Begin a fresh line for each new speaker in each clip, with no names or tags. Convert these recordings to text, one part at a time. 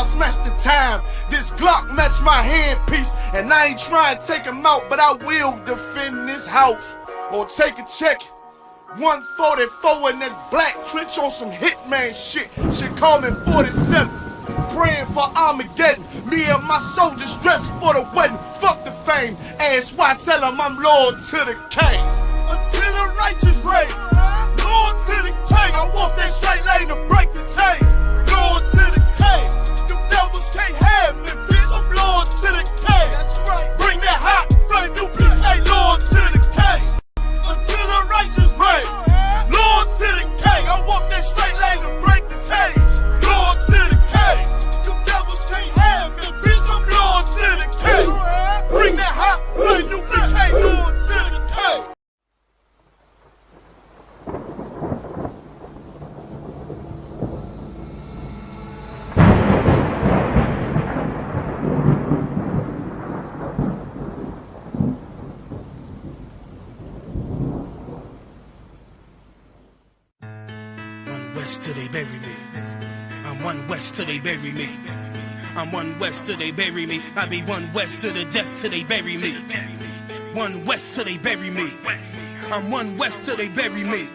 smash the time. This Glock match my handpiece, and I ain't trying to take him out, but I will defend this house. Or take a check. 144 in that black trench on some hitman shit. Shit call me 47. Praying for Armageddon. Me and my soldiers dressed for the wedding. Fuck the fame. Ask why, tell them I'm loyal to the king. Until the righteous reign. Loyal to the king. I want that straight lane to break the chain. Loyal to the king. Them devils can't have me, bitch. I'm loyal to the king. That's right. Bring that hot flame, you bitch ain't loyal to the king. Until the righteous reign. Loyal to the king. I want that straight lane to break the chain. Loyal to the king. Them devils can't have me, bitch. I'm loyal to the king. Bring that hot flame, you bitch ain't loyal to the king.
West till they bury me. I'm one west till they bury me. I'm one west till they bury me. I be one west to the death till they bury me. One west till they bury me. I'm one west till they bury me.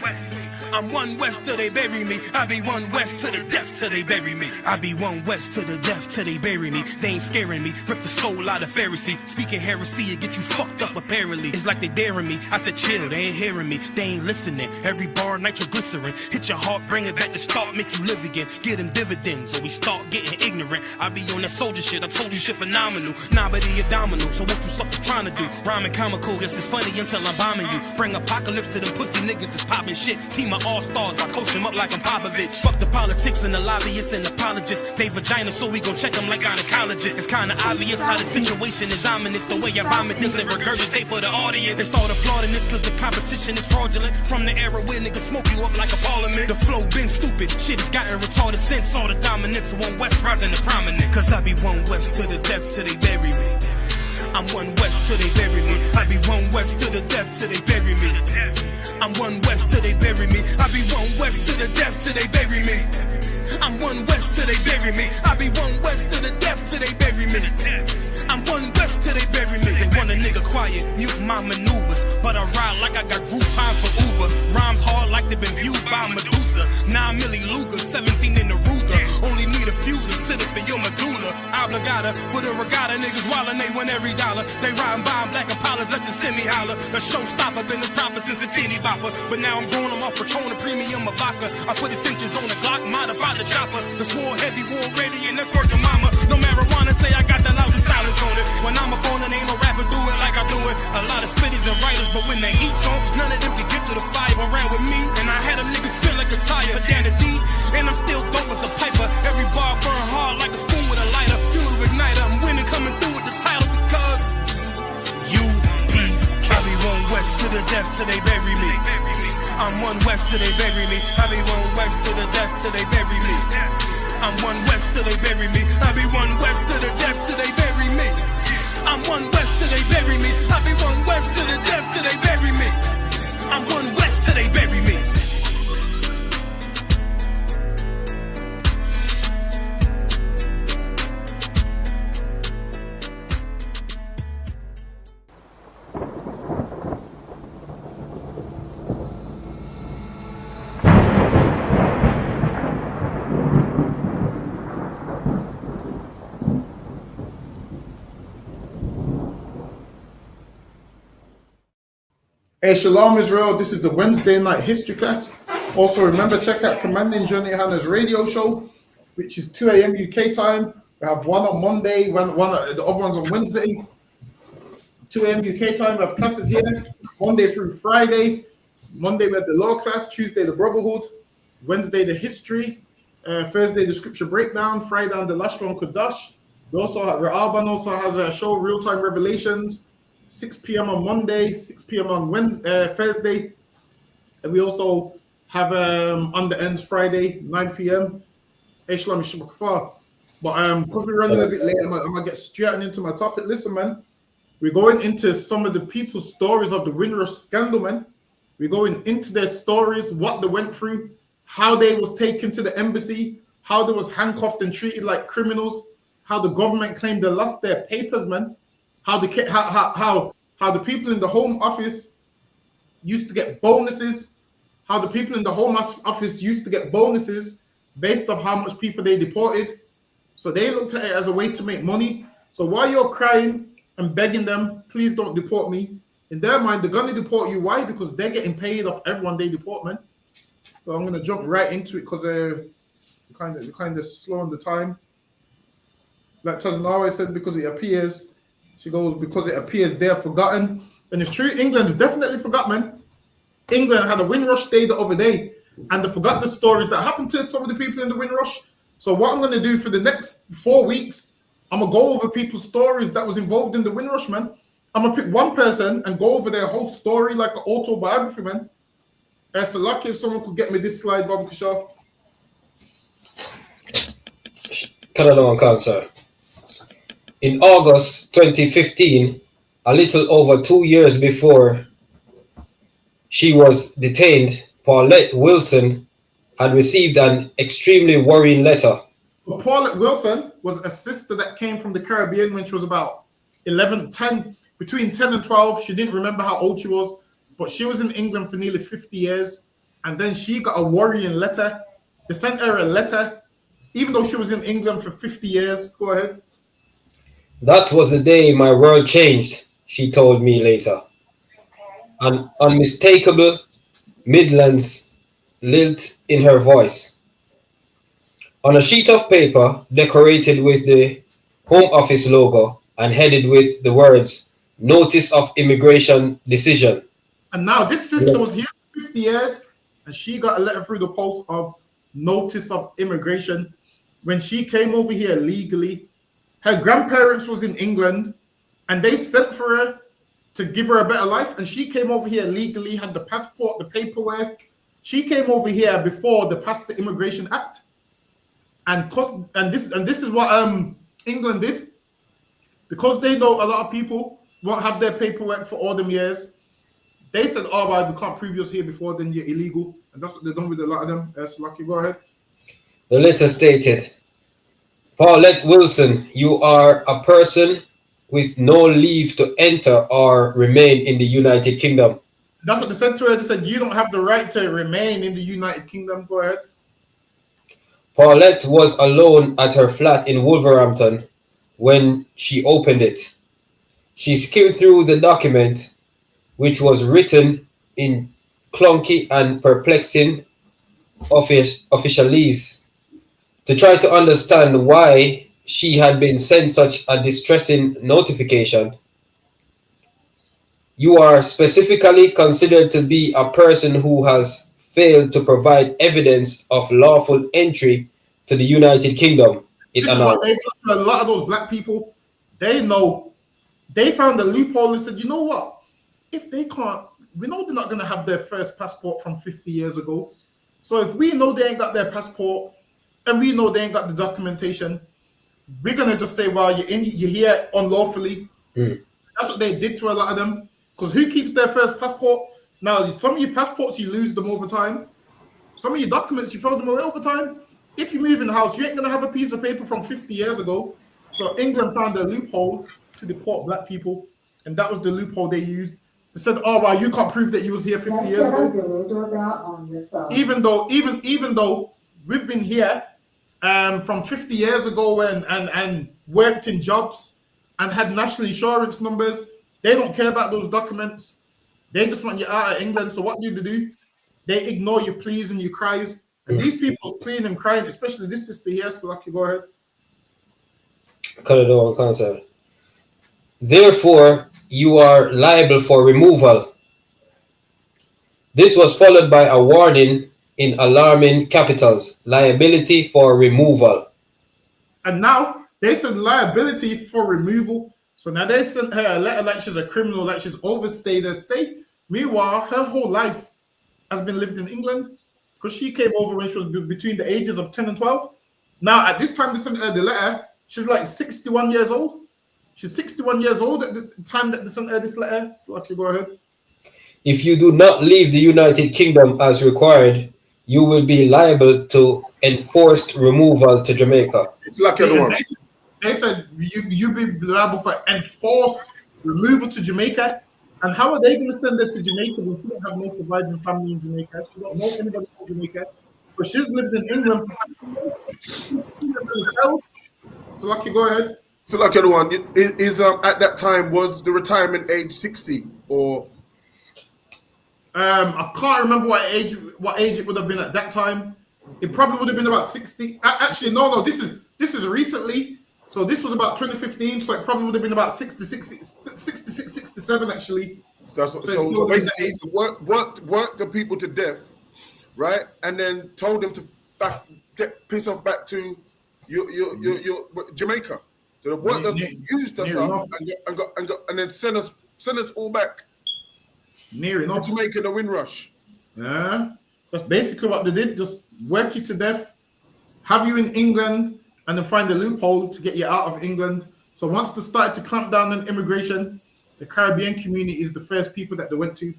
I'm one west till they bury me. I be one west to the death till they bury me. I be one west to the death till they bury me. They ain't scaring me. Rip the soul out of Pharisee. Speaking heresy and get you fucked up apparently. It's like they daring me. I said chill, they ain't hearing me. They ain't listening. Every bar nitroglycerin. Hit your heart, bring it back to start, make you live again. Get them dividends or we start getting ignorant. I be on that soldier shit. I told you shit phenomenal. Nah, but he abdominal. So what you suckers trying to do? Rhyming comical. Guess it's funny until I'm bombing you. Bring apocalypse to them pussy niggas that's popping shit. Team my all-stars, I coach him up like I'm Popovich. Fuck the politics and the lobbyists and apologists. They vagina, so we gon' check them like gynecologists. It's kinda obvious how the situation is ominous. The way I vomit this and regurgitate for the audience. They start applauding this cause the competition is fraudulent. From the era where niggas smoke you up like a parliament. The flow been stupid, shit has gotten retarded since. All the dominance of one west rising to prominent. Cause I be one west to the death till they bury me. I'm one west till they bury me. I be one west to the death till they bury me. I'm one west till they bury me. I be one west to the death till they bury me. I'm one west till they bury me. I be one west to the death till they bury me. I'm one west till they bury me. They want a nigga quiet, mute my maneuvers, but I ride like I got group time for Uber. Rhymes hard like they been viewed by Medusa. 9 milli Luger, 17 in the Ruger. Only need a few to sit up in your medulla. Obligata for the regatta, niggas wildin', they win every dollar. They riding by in black Impalas, let the semi holler. A showstopper, been this proper since a teeny bopper. But now I'm growing them off Patron, a premium of vodka. I put extensions on the Glock, modify the chopper. The swore heavy, war ready, and that's working mama. No marijuana, say I got the loudest silence on it. When I'm up on it, ain't no rapper do it like I do it. A lot of spitties and writers, but when they heat's on, none of them can get to the fire around with me. And I had them niggas spin like a tire, down the deep. And I'm still dope as a piper. Every bar burn hard like a spoon with a lighter. Fuel to ignite, I'm winning, coming through with the title because UPK. I be one west to the death till they bury me. I'm one west till they bury me. I be one west to the death till they bury me. I'm one west till they bury me. I be one west to the death till they bury me. I'm one west till they bury me. I be one west to the death till they bury me. I'm one west till they bury me.
Hey, Shalom Israel, this is the Wednesday night history class. Also remember, check out Commanding Johnny Hanna's radio show, which is 2 a.m. UK time. We have one on Monday, the other one's on Wednesday. 2 a.m. UK time, we have classes here, Monday through Friday. Monday we have the law class, Tuesday the brotherhood, Wednesday the history, Thursday the scripture breakdown, Friday on the Lashon Kodash. We also have, Alban also has a show, Real-Time Revelations, 6 p.m. on Monday, 6 p.m. on Thursday. And we also have on the ends Friday, 9 p.m. Hey, Shalom, Yishmakafar. But because we're running a bit late, I'm going to get straight into my topic. Listen, man, we're going into some of the people's stories of the Windrush scandal, man. We're going into their stories, what they went through, how they was taken to the embassy, how they was handcuffed and treated like criminals, how the government claimed they lost their papers, man, how the people in the Home Office used to get bonuses, how the people in the Home Office used to get bonuses based off how much people they deported. So they looked at it as a way to make money. So while you're crying and begging them, please don't deport me, in their mind, they're going to deport you. Why? Because they're getting paid off everyone they deport, man. So I'm going to jump right into it because they're kind of slow on the time. Like Cousin always said, because it appears, she goes, because it appears they're forgotten. And it's true, England's definitely forgot, man. England had a Windrush day the other day, and they forgot the stories that happened to some of the people in the Windrush. So what I'm going to do for the next 4 weeks, I'm going to go over people's stories that was involved in the Windrush, man. I'm going to pick one person and go over their whole story like an autobiography, man. It's lucky if someone could get me this slide, Bobby Kashaw.
Canada Council. In August 2015, a little over 2 years before she was detained, Paulette Wilson had received an extremely worrying letter.
Well, Paulette Wilson was a sister that came from the Caribbean when she was about 10, between 10 and 12. She didn't remember how old she was, but she was in England for nearly 50 years. And then she got a worrying letter. They sent her a letter, even though she was in England for 50 years. Go ahead.
That was the day my world changed, she told me later. An unmistakable Midlands lilt in her voice. On a sheet of paper decorated with the Home Office logo and headed with the words, Notice of Immigration Decision.
And now this sister was here for 50 years, and she got a letter through the post of Notice of Immigration. When she came over here legally, her grandparents was in England, and they sent for her to give her a better life. And she came over here legally, had the passport, the paperwork. She came over here before they passed the Immigration Act. And this is what England did. Because they know a lot of people won't have their paperwork for all them years. They said, oh, well, we can't prove you're here before, then you're illegal. And that's what they've done with a lot of them. So lucky, go ahead.
The letter stated, Paulette Wilson, you are a person with no leave to enter or remain in the United Kingdom.
That's what they said to her. They said, you don't have the right to remain in the United Kingdom. Go ahead.
Paulette was alone at her flat in Wolverhampton when she opened it. She skimmed through the document, which was written in clunky and perplexing officialese, to try to understand why she had been sent such a distressing notification. You are specifically considered to be a person who has failed to provide evidence of lawful entry to the United Kingdom.
This is what they told a lot of those black people. They know. They found a loophole and said, you know what? If they can't, we know they're not going to have their first passport from 50 years ago. So if we know they ain't got their passport and we know they ain't got the documentation, we're going to just say, well, you're here unlawfully. That's what they did to a lot of them. Because who keeps their first passport? Now, some of your passports, you lose them over time. Some of your documents, you throw them away over time. If you move in the house, you ain't going to have a piece of paper from 50 years ago. So England found a loophole to deport black people. And that was the loophole they used. They said, oh, well, you can't prove that you was here 50 years ago. Even though we've been here from 50 years ago and worked in jobs and had national insurance numbers. They don't care about those documents. They just want you out of England. So what do they do? They ignore your pleas and your cries. And these people pleading and crying, especially this sister here, so lucky, go ahead.
Cut it on concept. Therefore, you are liable for removal. This was followed by a warning in alarming capitals, liability for removal.
And now they said liability for removal. So now they sent her a letter like she's a criminal, like she's overstayed her stay. Meanwhile, her whole life has been lived in England because she came over when she was between the ages of 10 and 12. Now, at this time they sent her the letter, she's like 61 years old. She's 61 years old at the time that they sent her this letter. So okay, go ahead.
If you do not leave the United Kingdom as required, you will be liable to enforced removal to Jamaica.
It's like everyone.
They said you be liable for enforced removal to Jamaica. And how are they going to send her to Jamaica when she don't have no surviving family in Jamaica? She don't know anybody from Jamaica. But she's lived in England for 15 years. So lucky, go ahead.
So like everyone, is at that time was the retirement age 60 or?
I can't remember what age it would have been at that time. It probably would have been about 60. Actually, no. This is recently. So this was about 2015. So it probably would have been about 66, 67 actually.
That's what. So basically, worked the people to death, right? And then told them to get piss off back to your Jamaica. So the work that used us up and then send us all back.
Near enough.
Jamaica, the Windrush.
Yeah, that's basically what they did. Just work you to death, have you in England, and then find a loophole to get you out of England. So once they started to clamp down on immigration, the Caribbean community is the first people that they went to.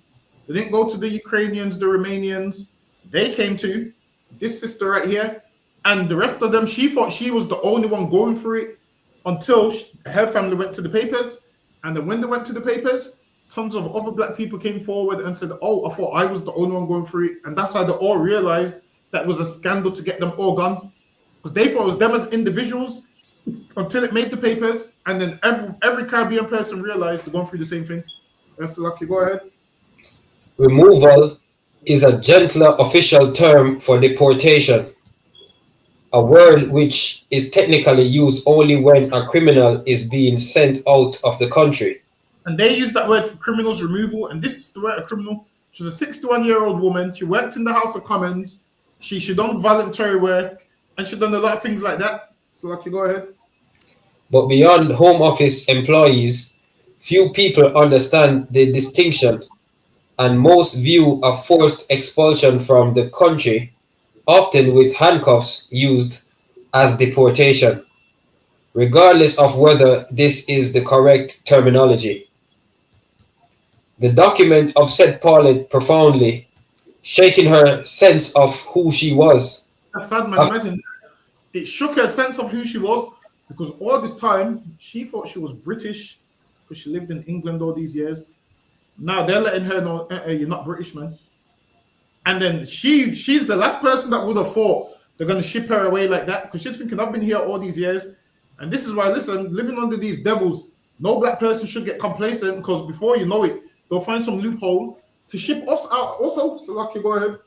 They didn't go to the Ukrainians, the Romanians. They came to this sister right here, and the rest of them, she thought she was the only one going through it until her family went to the papers. And then when they went to the papers, tons of other black people came forward and said, oh, I thought I was the only one going through it. And that's how they all realized that was a scandal to get them all gone. Because they thought it was them as individuals until it made the papers. And then every Caribbean person realized they're going through the same thing. That's lucky. Go ahead.
Removal is a gentler official term for deportation, a word which is technically used only when a criminal is being sent out of the country.
And they use that word for criminals removal. And this is the word of criminal. She was a 61-year-old woman. She worked in the House of Commons. She done voluntary work. And she done a lot of things like that. So, lucky, go ahead.
But beyond Home Office employees, few people understand the distinction, and most view a forced expulsion from the country, often with handcuffs, used as deportation, regardless of whether this is the correct terminology. The document upset Paulette profoundly, shaking her sense of who she was.
That's sad, man. Imagine it shook her sense of who she was, because all this time she thought she was British because she lived in England all these years. Now they're letting her know you're not British, man. And then she's the last person that would have thought they're going to ship her away like that, because she's thinking, I've been here all these years. And this is why, listen, living under these devils, no black person should get complacent, because before you know it, they'll find some loophole to ship us out also. So, lucky, go ahead.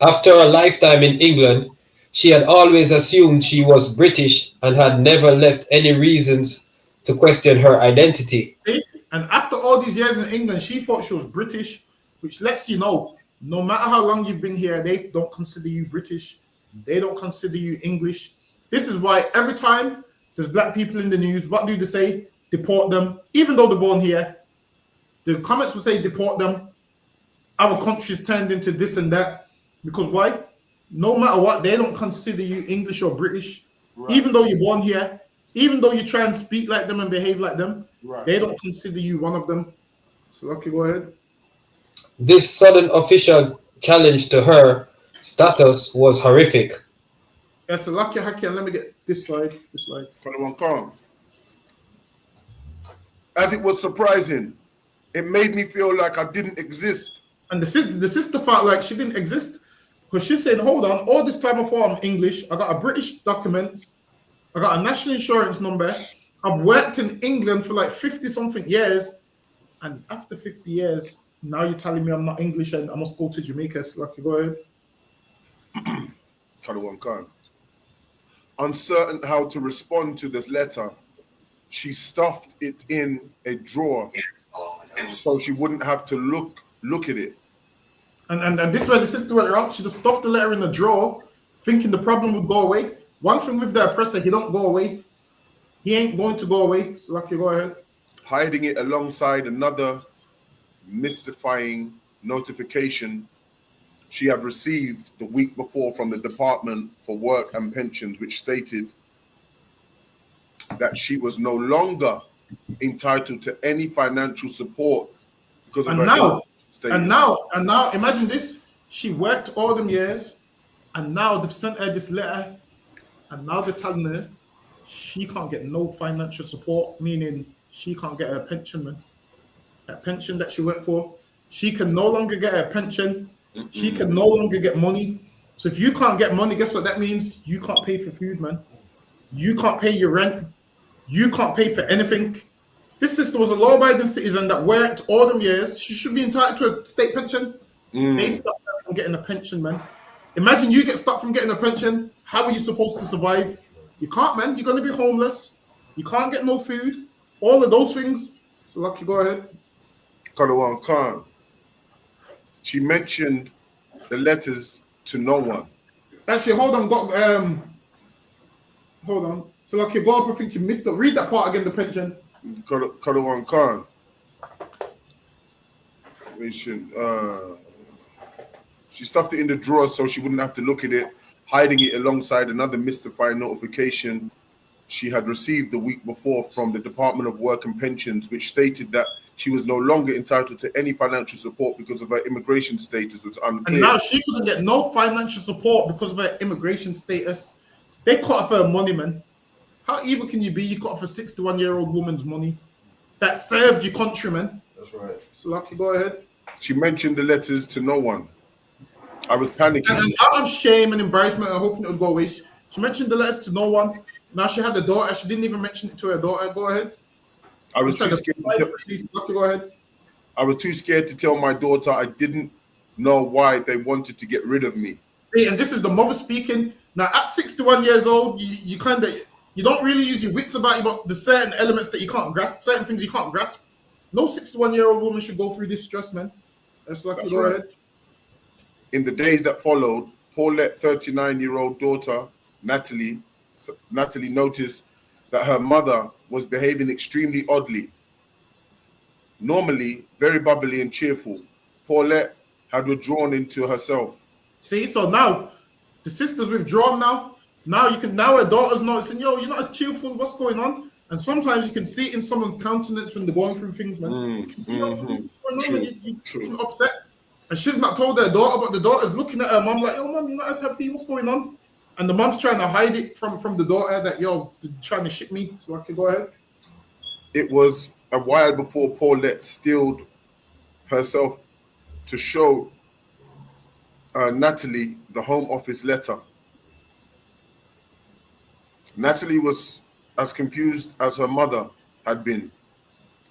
After a lifetime in England, she had always assumed she was British and had never left any reasons to question her identity.
And after all these years in England, she thought she was British, which lets you know, no matter how long you've been here, they don't consider you British. They don't consider you English. This is why every time there's black people in the news, what do they say? Deport them. Even though they're born here, the comments will say deport them. Our country's turned into this and that. Because why? No matter what, they don't consider you English or British. Right. Even though you're born here, even though you try and speak like them and behave like them, right, they don't consider you one of them. So, lucky, go ahead.
This sudden official challenge to her status was horrific.
Yes, so lucky, Haki, and let me get this slide.
As it was surprising, it made me feel like I didn't exist.
And the sister felt like she didn't exist, because she's saying, hold on, all this time I thought I'm English, I got a British documents, I got a national insurance number, I've worked in England for like 50-something years, and after 50 years, now you're telling me I'm not English and I must go to Jamaica. So, lucky, go ahead.
Uncertain how to respond to this letter, she stuffed it in a drawer so she wouldn't have to look at it.
And this is where the sister went wrong. She just stuffed the letter in a drawer, thinking the problem would go away. One thing with the oppressor, he don't go away. He ain't going to go away. So, lucky, go ahead.
Hiding it alongside another mystifying notification she had received the week before from the Department for Work and Pensions, which stated that she was no longer entitled to any financial support because of her status.
And now, imagine this. She worked all them years, and now they've sent her this letter, and now they're telling her she can't get no financial support, meaning she can't get her pension, man. That pension that she worked for, she can no longer get her pension. She can no longer get money. So if you can't get money, guess what that means? You can't pay for food, man. You can't pay your rent. You can't pay for anything. This sister was a law-abiding citizen that worked all them years. She should be entitled to a state pension. They stopped her from getting a pension, man. Imagine you get stopped from getting a pension. How are you supposed to survive? You can't, man. You're going to be homeless. You can't get no food. All of those things. So, Lucky, go ahead.
Kalawan Khan. She mentioned the letters to no one.
Actually, hold on. Hold on. So, Lucky, go up. I think you missed it. Read that part again, the pension.
Kalawan Khan. She stuffed it in the drawer so she wouldn't have to look at it, hiding it alongside another mystifying notification she had received the week before from the Department of Work and Pensions, which stated that she was no longer entitled to any financial support because of her immigration status was unclear.
And now she couldn't get no financial support because of her immigration status. They cut off her money, man. How evil can you be? You cut off a 61-year-old woman's money that served your country, man.
That's right.
So, Lucky, go ahead.
She mentioned the letters to no one. I was panicking.
And out of shame and embarrassment, I'm hoping it would go away. She mentioned the letters to no one. Now she had a daughter. She didn't even mention it to her daughter. Go ahead.
I was too scared to tell.
Lucky, go ahead.
I was too scared to tell my daughter I didn't know why they wanted to get rid of me.
And this is the mother speaking. Now, at 61 years old, you don't really use your wits about you, but the certain elements that you can't grasp, certain things you can't grasp. No 61-year-old woman should go through this stress, man. That's Lucky, go ahead.
In the days that followed, Paulette's 39-year-old daughter, Natalie noticed that her mother was behaving extremely oddly. Normally very bubbly and cheerful, Paulette had withdrawn into herself.
See, so now the sister's withdrawn now. Now her daughter's noticing, yo, you're not as cheerful, what's going on? And sometimes you can see it in someone's countenance when they're going through things, man. You can see what's going on, you're upset. And she's not told her daughter, but the daughter's looking at her mom like, yo, mom, you're not as happy, what's going on? And the mom's trying to hide it from the daughter that, yo, they're trying to shit me. So I can go ahead.
It was a while before Paulette steeled herself to show Natalie the Home Office letter. Natalie was as confused as her mother had been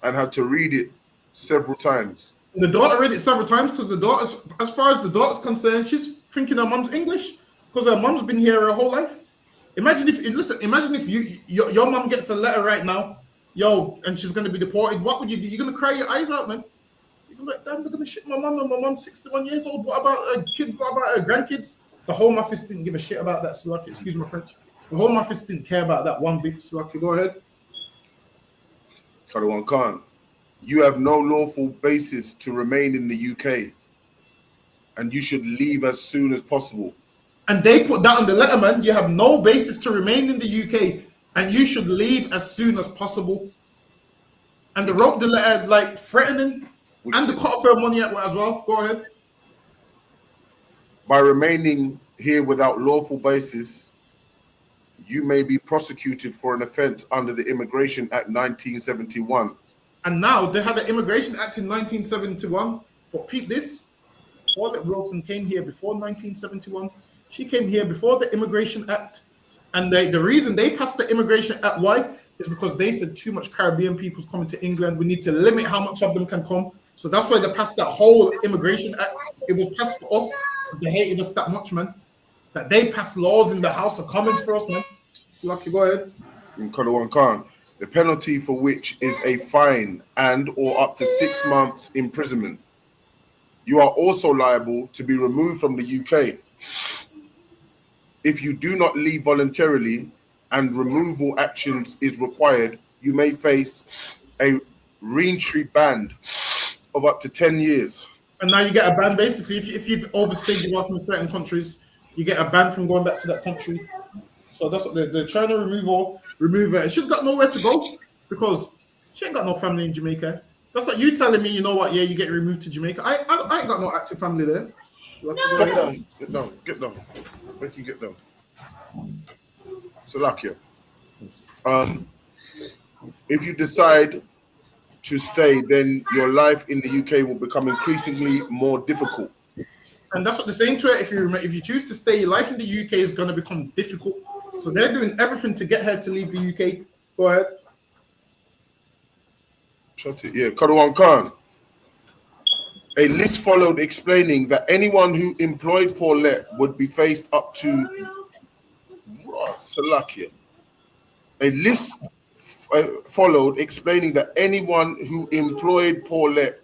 and had to read it several times.
The daughter read it several times because the daughter's, as far as the daughter's concerned, she's thinking her mom's English because her mom's been here her whole life. Imagine if your mom gets a letter right now, yo, and she's going to be deported. What would you do? You're going to cry your eyes out, man. You're going to be like, damn, they're going to shit my mom, and my mom's 61 years old. What about her kids? What about her grandkids? The Home Office didn't give a shit about that, Slurky. Excuse my French. The Home Office didn't care about that one bit, Slurky. Go ahead.
Karawan Khan, you have no lawful basis to remain in the UK, and you should leave as soon as possible.
And they put that on the letter, man. You have no basis to remain in the UK, and you should leave as soon as possible. And they wrote the letter like threatening, and they cut off her money as well. Go ahead.
By remaining here without lawful basis, you may be prosecuted for an offence under the Immigration Act 1971.
And now they had the Immigration Act in 1971. But peep this, Paulette Wilson came here before 1971. She came here before the Immigration Act. And the reason they passed the Immigration Act, why? Is because they said too much Caribbean people's coming to England. We need to limit how much of them can come. So that's why they passed that whole Immigration Act. It was passed for us. They hated us that much, man. That they passed laws in the House of Commons for us, man. Lucky, go ahead.
In Kalawan Khan, the penalty for which is a fine and or up to 6 months imprisonment. You are also liable to be removed from the UK. If you do not leave voluntarily and removal actions is required, you may face a re-entry ban of up to 10 years. And
now you get a ban, basically. If you've overstayed your welcome in certain countries, you get a ban from going back to that country. So that's what they're trying to remove her. She's got nowhere to go because she ain't got no family in Jamaica. That's like you telling me, you know what, yeah, you get removed to Jamaica. I ain't got no active family there.
Get down. Get down. Make you get down. Salakia. If you decide to stay, then your life in the UK will become increasingly more difficult.
And that's what they're saying to it. If you choose to stay, life in the UK is going to become difficult. So they're doing everything to get her to leave the UK. Go ahead.
Shut it. Yeah, Kadwan Khan. A list followed explaining that anyone who employed Paulette would be faced up to Salakia. A list followed explaining that anyone who employed Paulette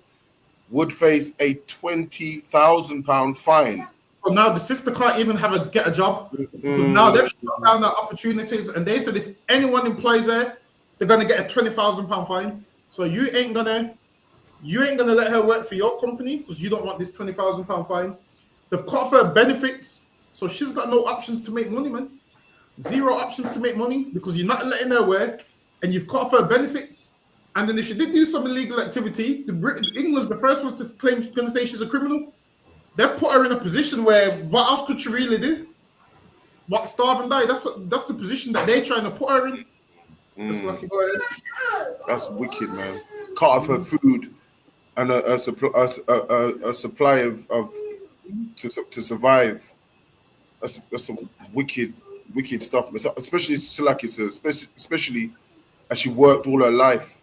would face a £20,000 fine.
So now the sister can't even get a job because now they've shut down the opportunities, and they said if anyone employs her, they're gonna get a £20,000 fine. So you ain't gonna let her work for your company because you don't want this £20,000 fine. They've cut off her benefits, so she's got no options to make money, man. Zero options to make money because you're not letting her work, and you've cut off her benefits. And then if she did do some illegal activity, England's the first ones to claim she's gonna say she's a criminal. They put her in a position where what else could she really do? What, starve and die? That's the position that they're trying to put her in.
That's wicked, man. Cut off her food and a supply of to survive. That's some wicked stuff, especially especially as she worked all her life.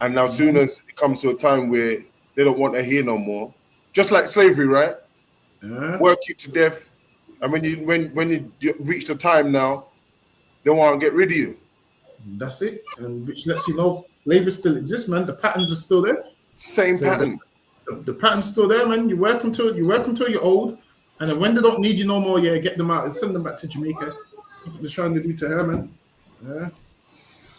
And now, soon as it comes to a time where they don't want her here no more, just like slavery, right? Yeah. Work you to death, and when you reach the time now, they want to get rid of you.
That's it, and which lets you know slavery still exists, man. The patterns are still there.
Same pattern.
The pattern's still there, man. You work until you're old, and then when they don't need you no more, get them out and send them back to Jamaica. That's what they're trying to do to her, man. Yeah.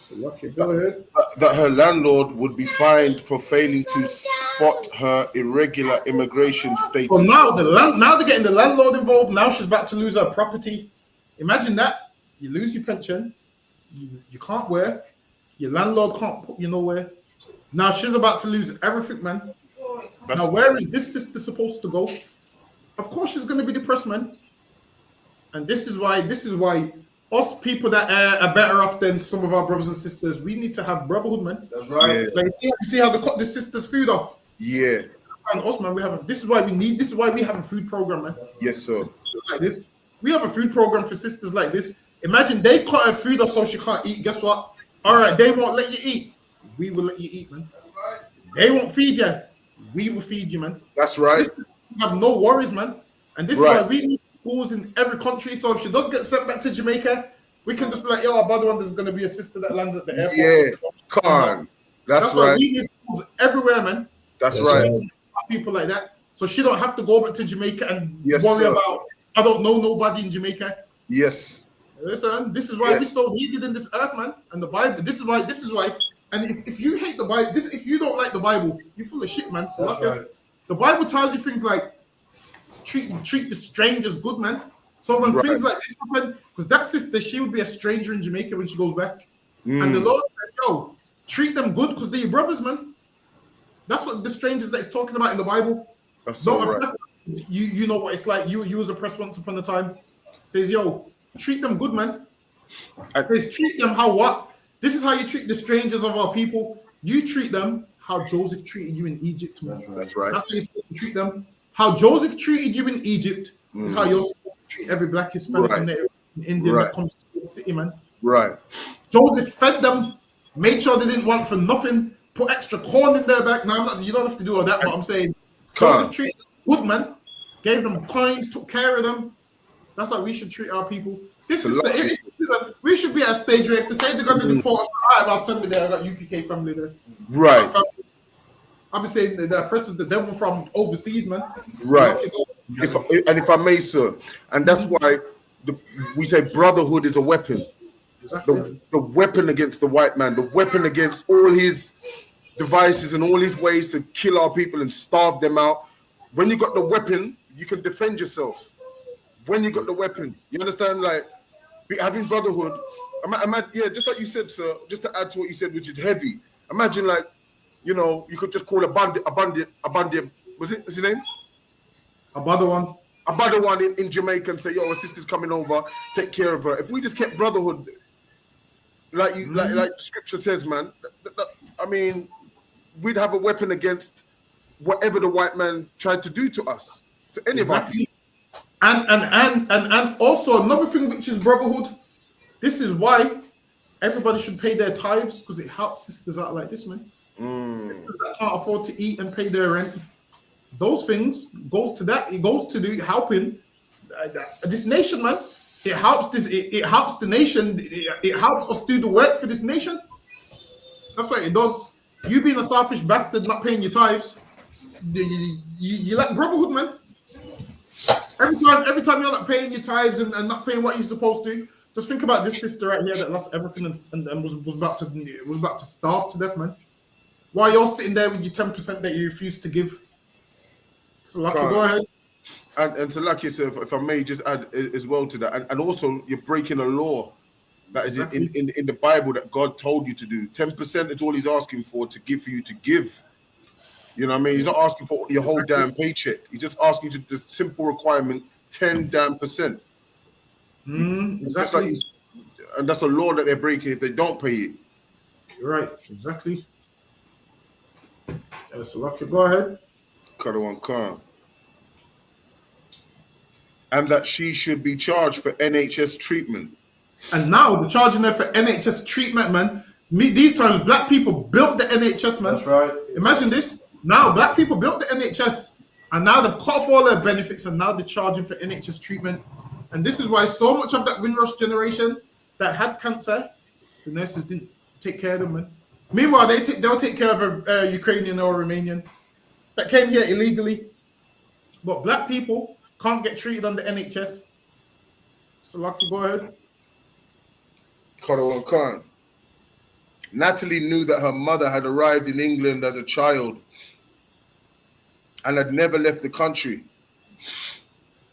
So lucky. Go ahead.
That her landlord would be fined for failing to spot her irregular immigration status.
Well, now they're getting the landlord involved. Now she's about to lose her property. Imagine that. You lose your pension. You can't work. Your landlord can't put you nowhere. Now she's about to lose everything, man. Now where is this sister supposed to go? Of course she's going to be depressed, man. And this is why us people that are better off than some of our brothers and sisters, we need to have brotherhood, man.
That's right. Yeah.
Like you see how they cut the sisters' food off.
Yeah.
And us, man, this is why we have a food program, man.
Yes, sir.
Like this. We have a food program for sisters like this. Imagine they cut her food off so she can't eat. Guess what? All right, they won't let you eat. We will let you eat, man. Right. They won't feed you. We will feed you, man.
That's right.
We have no worries, man. And this is why we need schools in every country. So if she does get sent back to Jamaica, we can just be like, yo, our bad one, there's going to be a sister that lands at the airport.
Yeah, come on. That's right.
Why we need schools everywhere, man.
That's right.
People like that. So she don't have to go back to Jamaica and worry about, I don't know nobody in Jamaica.
Yes.
Listen, this is why we're so needed in this earth, man. And the Bible, this is why. And if you hate the Bible, if you don't like the Bible, you're full of shit, man. So the Bible tells you things like, treat the strangers good, man. So when things like this happen, because that sister, she would be a stranger in Jamaica when she goes back. And the Lord said, yo, treat them good because they're your brothers, man. That's what the strangers that it's talking about in the Bible.
That's so right.
You know what it's like. You was oppressed once upon a time. Says, yo, treat them good, man. Says, treat them how what? This is how you treat the strangers of our people. You treat them how Joseph treated you in Egypt, man.
That's right.
That's how you're supposed to treat them. How Joseph treated you in Egypt is how you're supposed to treat every black, Hispanic, and Indian that comes to the city, man.
Right.
Joseph fed them, made sure they didn't want for nothing, put extra corn in their back. Now, I'm not saying you don't have to do all that, but I'm saying Joseph treated them good, man. Gave them coins, took care of them. That's how we should treat our people. We should be at a stage where if they say they're going to deport us, all right, I'll send me there. I got UPK family there.
Right.
I've been saying that the person, the devil from overseas, man.
Right. If I may, sir, and that's why we say brotherhood is a weapon. Exactly. The weapon against the white man, the weapon against all his devices and all his ways to kill our people and starve them out. When you got the weapon, you can defend yourself. When you got the weapon, you understand? Like having brotherhood. Just like you said, sir. Just to add to what you said, which is heavy. Imagine, like, you could just call a bandit. What's his name?
Another one.
Another one in Jamaica and say, yo, her sister's coming over, take care of her. If we just kept brotherhood, like the scripture says, man, I mean, we'd have a weapon against whatever the white man tried to do to us, to any of our people.
And also another thing which is brotherhood. This is why everybody should pay their tithes, because it helps sisters out like this, man. Sisters that can't afford to eat and pay their rent. Those things goes to that. It goes to the helping this nation, man. It helps this. It helps the nation. It helps us do the work for this nation. That's what it does. You being a selfish bastard, not paying your tithes, you like brotherhood, man. Every time you're not paying your tithes and not paying what you're supposed to, just think about this sister right here that lost everything and was about to starve to death, man. While you're sitting there with your 10% that you refuse to give. So, Lucky, go ahead.
And to Lucky, if I may just add as well to that, and also you're breaking a law that is in the Bible that God told you to do. 10% is all He's asking for for you to give. You know what I mean? He's not asking for your whole damn paycheck. He's just asking you to the simple requirement, 10 damn percent.
Exactly.
And that's a law that they're breaking if they don't pay it.
You're right. Exactly. So Lucky, go ahead.
Cut one car. And that she should be charged for NHS treatment.
And now they're charging her for NHS treatment, man. These times, black people built the NHS, man.
That's right.
Imagine this. Now, black people built the NHS, and now they've cut off all their benefits, and now they're charging for NHS treatment. And this is why so much of that Windrush generation that had cancer, the nurses didn't take care of them, man. Meanwhile, they'll take care of a Ukrainian or Romanian that came here illegally. But black people can't get treated on the NHS. So, Lucky, go ahead.
Cut Khan. Natalie knew that her mother had arrived in England as a child and had never left the country.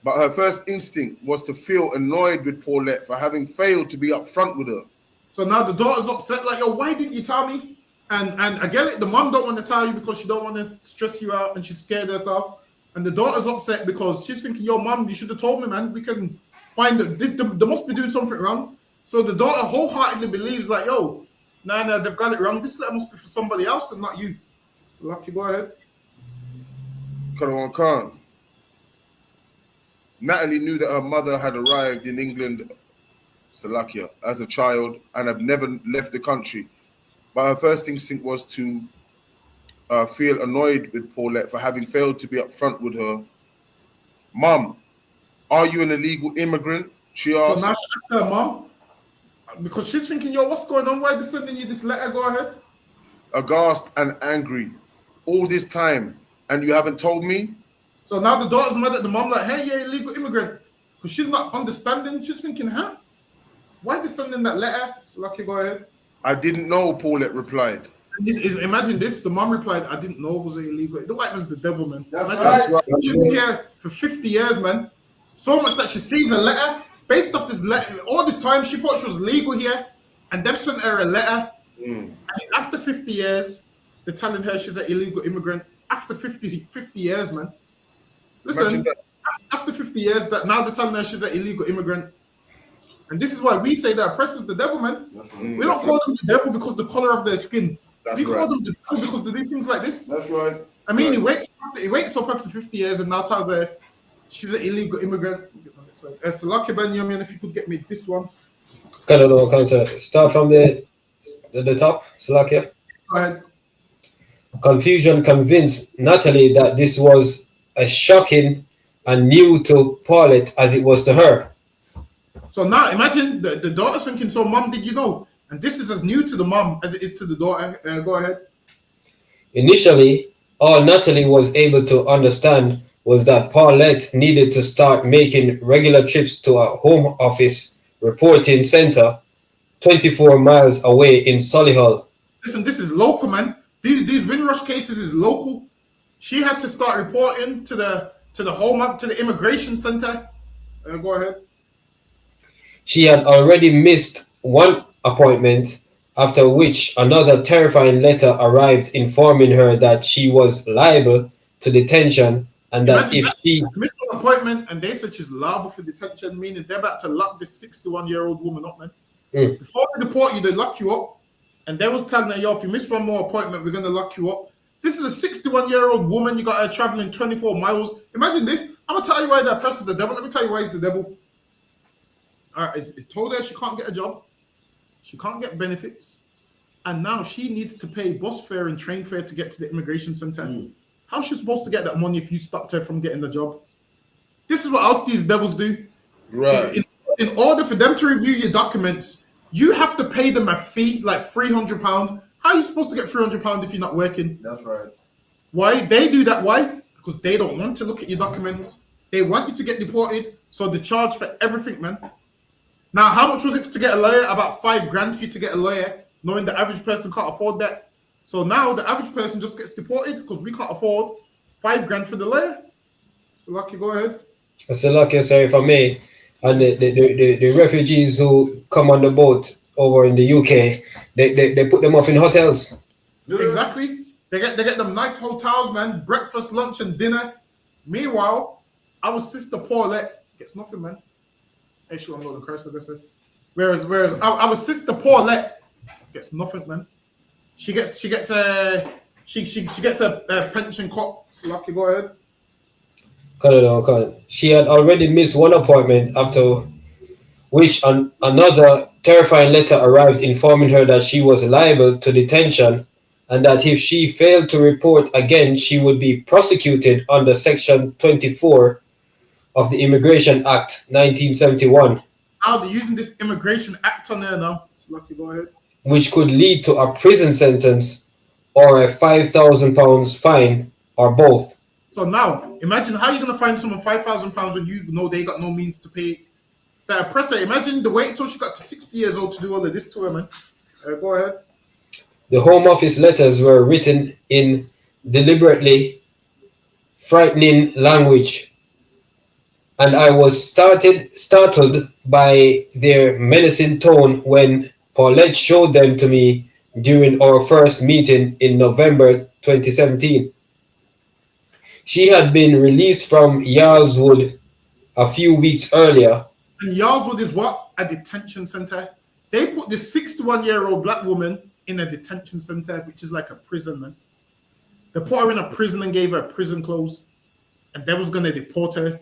But her first instinct was to feel annoyed with Paulette for having failed to be upfront with her.
So now the daughter's upset, like, yo, why didn't you tell me? And I get it, the mom don't want to tell you because she don't want to stress you out and she's scared herself. And the daughter's upset because she's thinking, yo, mom, you should have told me, man. We can find they must be doing something wrong. So the daughter wholeheartedly believes, like, yo, nah, they've got it wrong. This letter must be for somebody else and not you. So Lucky, go ahead.
Khan. Natalie knew that her mother had arrived in England, Salakia, as a child and had never left the country. But her first instinct was to feel annoyed with Paulette for having failed to be upfront with her. Mom, are you an illegal immigrant? She asked.
So now she asked her mom, because she's thinking, yo, what's going on? Why are they sending you this letter? Go ahead.
Aghast and angry. All this time, and you haven't told me?
So now the daughter's mad at the mom, like, hey, you're an illegal immigrant. Because she's not understanding. She's thinking, huh? Why are they sending that letter? So Lucky, go ahead.
I didn't know, Paulette replied.
Imagine this. The mom replied, I didn't know it was illegal. The white man's the devil, man.
That's right.
She's been here for 50 years, man. So much that she sees a letter. Based off this letter, all this time, she thought she was legal here. And they've sent her a letter. And after 50 years, they're telling her she's an illegal immigrant. After 50 years, man. Listen, after 50 years, that now they're telling her she's an illegal immigrant. And this is why we say that oppressor's the devil, man. We don't call them the devil because the color of their skin. We call them the devil because they do things like this.
That's right.
I mean, he wakes up after 50 years and now tells her she's an illegal immigrant. So Lucky Ben Yamin, if you could get me this one.
Start from the top, Salakia.
Go ahead.
Confusion convinced Natalie that this was as shocking and new to Paulette as it was to her.
So now imagine the daughter's thinking, so mom, did you know? And this is as new to the mom as it is to the daughter. Go ahead.
Initially, all Natalie was able to understand was that Paulette needed to start making regular trips to a home office reporting center 24 miles away in Solihull.
Listen, this is local, man. These Windrush cases is local. She had to start reporting to the home, to the immigration center. Go ahead.
She had already missed one appointment, after which another terrifying letter arrived informing her that she was liable to detention and that
Imagine
if
that.
she
Missed an appointment and they said she's liable for detention, meaning they're about to lock this 61-year-old woman up, man. Before they deport you, they lock you up. And they was telling her, yo, if you miss one more appointment, we're going to lock you up. This is a 61-year-old woman. You got her traveling 24 miles. Imagine this. I'm going to tell you why that person is the devil. Let me tell you why he's the devil. All right, it's told her she can't get a job. She can't get benefits. And now she needs to pay bus fare and train fare to get to the immigration center. How's she supposed to get that money if you stopped her from getting the job? This is what else these devils do.
Right.
In order for them to review your documents, you have to pay them a fee, like £300. How are you supposed to get £300 if you're not working?
That's right.
Why? They do that. Why? Because they don't want to look at your documents. They want you to get deported, so they charge for everything, man. Now, how much was it to get a lawyer? About $5,000 for you to get a lawyer, knowing the average person can't afford that. So now the average person just gets deported because we can't afford $5,000 for the lawyer. So, Lucky, go ahead.
So lucky, sorry for me, and the refugees who come on the boat over in the UK, they put them up in hotels.
Exactly. They get them nice hotels, man. Breakfast, lunch, and dinner. Meanwhile, our sister Paulette gets nothing, man. Hey, she won't know the curse of this. Whereas our sister Paulette gets nothing, man. She gets a pension cut. So Lucky, go ahead.
She had already missed one appointment, after which another terrifying letter arrived informing her that she was liable to detention and that if she failed to report again, she would be prosecuted under Section 24 of the Immigration Act 1971.
Now they're using this Immigration Act on there now. So Lucky, go ahead.
Which could lead to a prison sentence or a £5,000 fine or both.
So now, imagine how you're going to find someone £5,000 when you know they got no means to pay. That oppressor, imagine the wait until she got to 60 years old to do all of this to her, man. Go ahead.
The Home Office letters were written in deliberately frightening language, and I was startled by their menacing tone when Paulette showed them to me during our first meeting in November 2017. She had been released from Yarlswood a few weeks earlier.
And Yarlswood is what? A detention center. They put this 61-year-old black woman in a detention center, which is like a prison, man. They put her in a prison and gave her prison clothes. And they was going to deport her.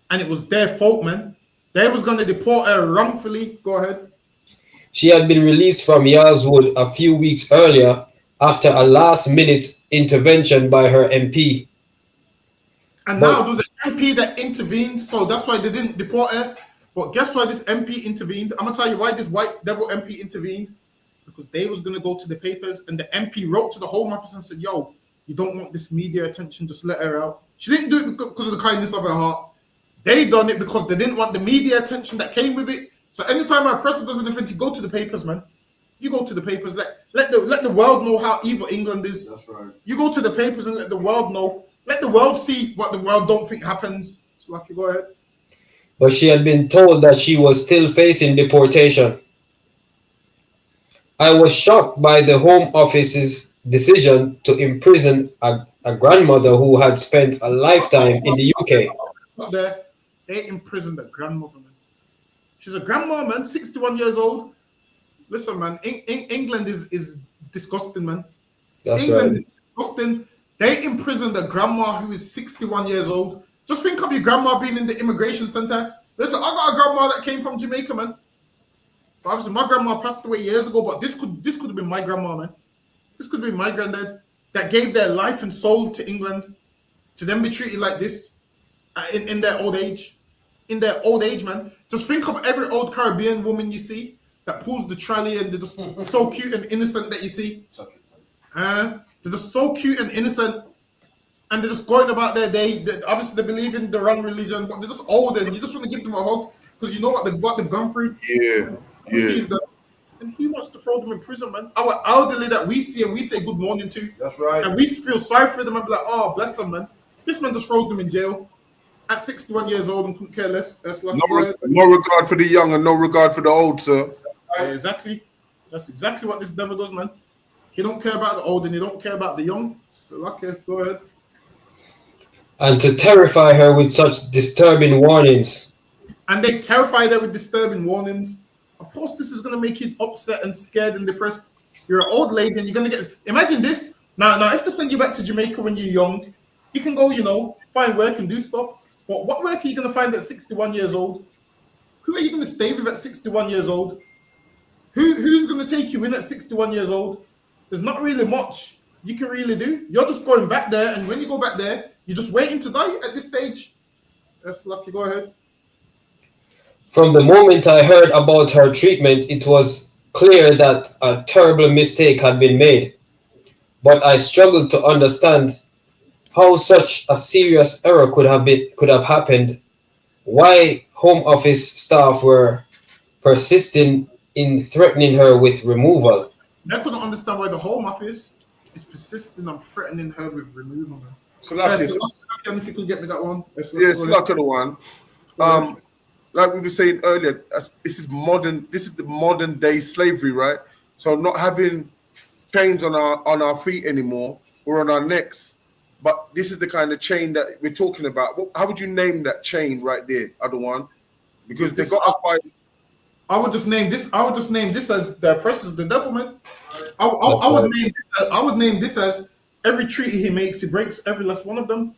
And it was their fault, man. They was going to deport her wrongfully. Go ahead.
She had been released from Yarlswood a few weeks earlier after a last-minute intervention by her MP.
And now there's an MP that intervened, so that's why they didn't deport her. But guess why this MP intervened? I'm going to tell you why this white devil MP intervened. Because they was going to go to the papers, and the MP wrote to the Home Office and said, yo, you don't want this media attention, just let her out. She didn't do it because of the kindness of her heart. They done it because they didn't want the media attention that came with it. So anytime our oppressor does anything, to go to the papers, man. You go to the papers, let the world know how evil England is. That's right. You go to the papers and let the world know. Let the world see what the world don't think happens. So Lucky, go ahead.
But she had been told that she was still facing deportation. I was shocked by the Home Office's decision to imprison a grandmother who had spent a lifetime in the UK.
Not there. They imprisoned a grandmother, man. She's a grandma, man, 61 years old. Listen, man, England is disgusting, man.
That's
England
right.
is disgusting. They imprisoned a grandma who is 61 years old. Just think of your grandma being in the immigration center. Listen, I got a grandma that came from Jamaica, man. But obviously, my grandma passed away years ago, but this could have been my grandma, man. This could have been my granddad that gave their life and soul to England, to them be treated like this in their old age. In their old age, man. Just think of every old Caribbean woman you see that pulls the trolley and they're just so cute and innocent that you see. They're just so cute and innocent, and they're just going about their day. Obviously, they believe in the wrong religion, but they're just old and you just want to give them a hug because you know what they've gone through.
Yeah.
And he wants to throw them in prison, man. Our elderly that we see and we say good morning to.
That's right.
And we feel sorry for them and be like, oh, bless them, man. This man just throws them in jail at 61 years old and couldn't care less. That's like
no regard for the young and no regard for the old, sir.
Exactly. That's exactly what this devil does, man. He don't care about the old and he don't care about the young. So, okay, go ahead.
and to terrify her with such disturbing warnings.
And they terrify them with disturbing warnings. Of course, this is going to make you upset and scared and depressed. You're an old lady and you're going to get. Imagine this. Now, if they send you back to Jamaica when you're young, you can go, find work and do stuff. But what work are you going to find at 61 years old? Who are you going to stay with at 61 years old? Who's going to take you in at 61 years old? There's not really much you can really do. You're just going back there, and when you go back there, you're just waiting to die at this stage. That's lucky. Go ahead.
From the moment I heard about her treatment, it was clear that a terrible mistake had been made. But I struggled to understand how such a serious error could have happened. Why Home Office staff were persisting in threatening her with removal.
I couldn't understand why the Home Office is persisting on threatening her with removal.
So like
Yes, you could get me that one.
it's like the one. Like we were saying earlier, this is modern. This is the modern day slavery, right? So not having chains on our feet anymore or on our necks, but this is the kind of chain that we're talking about. How would you name that chain right there, other one? Because they got us by.
I would just name this. I would just name this as the oppressors, the devil, man. I would name this as every treaty he makes, he breaks every last one of them.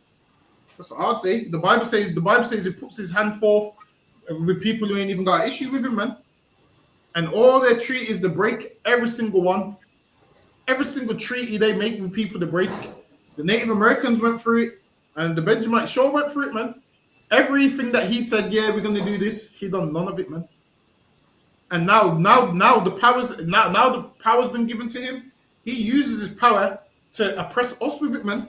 That's what I'd say. The Bible says he puts his hand forth with people who ain't even got an issue with him, man. And all their treaties, they break every single one. Every single treaty they make with people, they break. The Native Americans went through it, and the Benjamin Shaw went through it, man. Everything that he said, yeah, we're gonna do this, he done none of it, man. And now the power's been given to him. He uses his power to oppress us with it, man.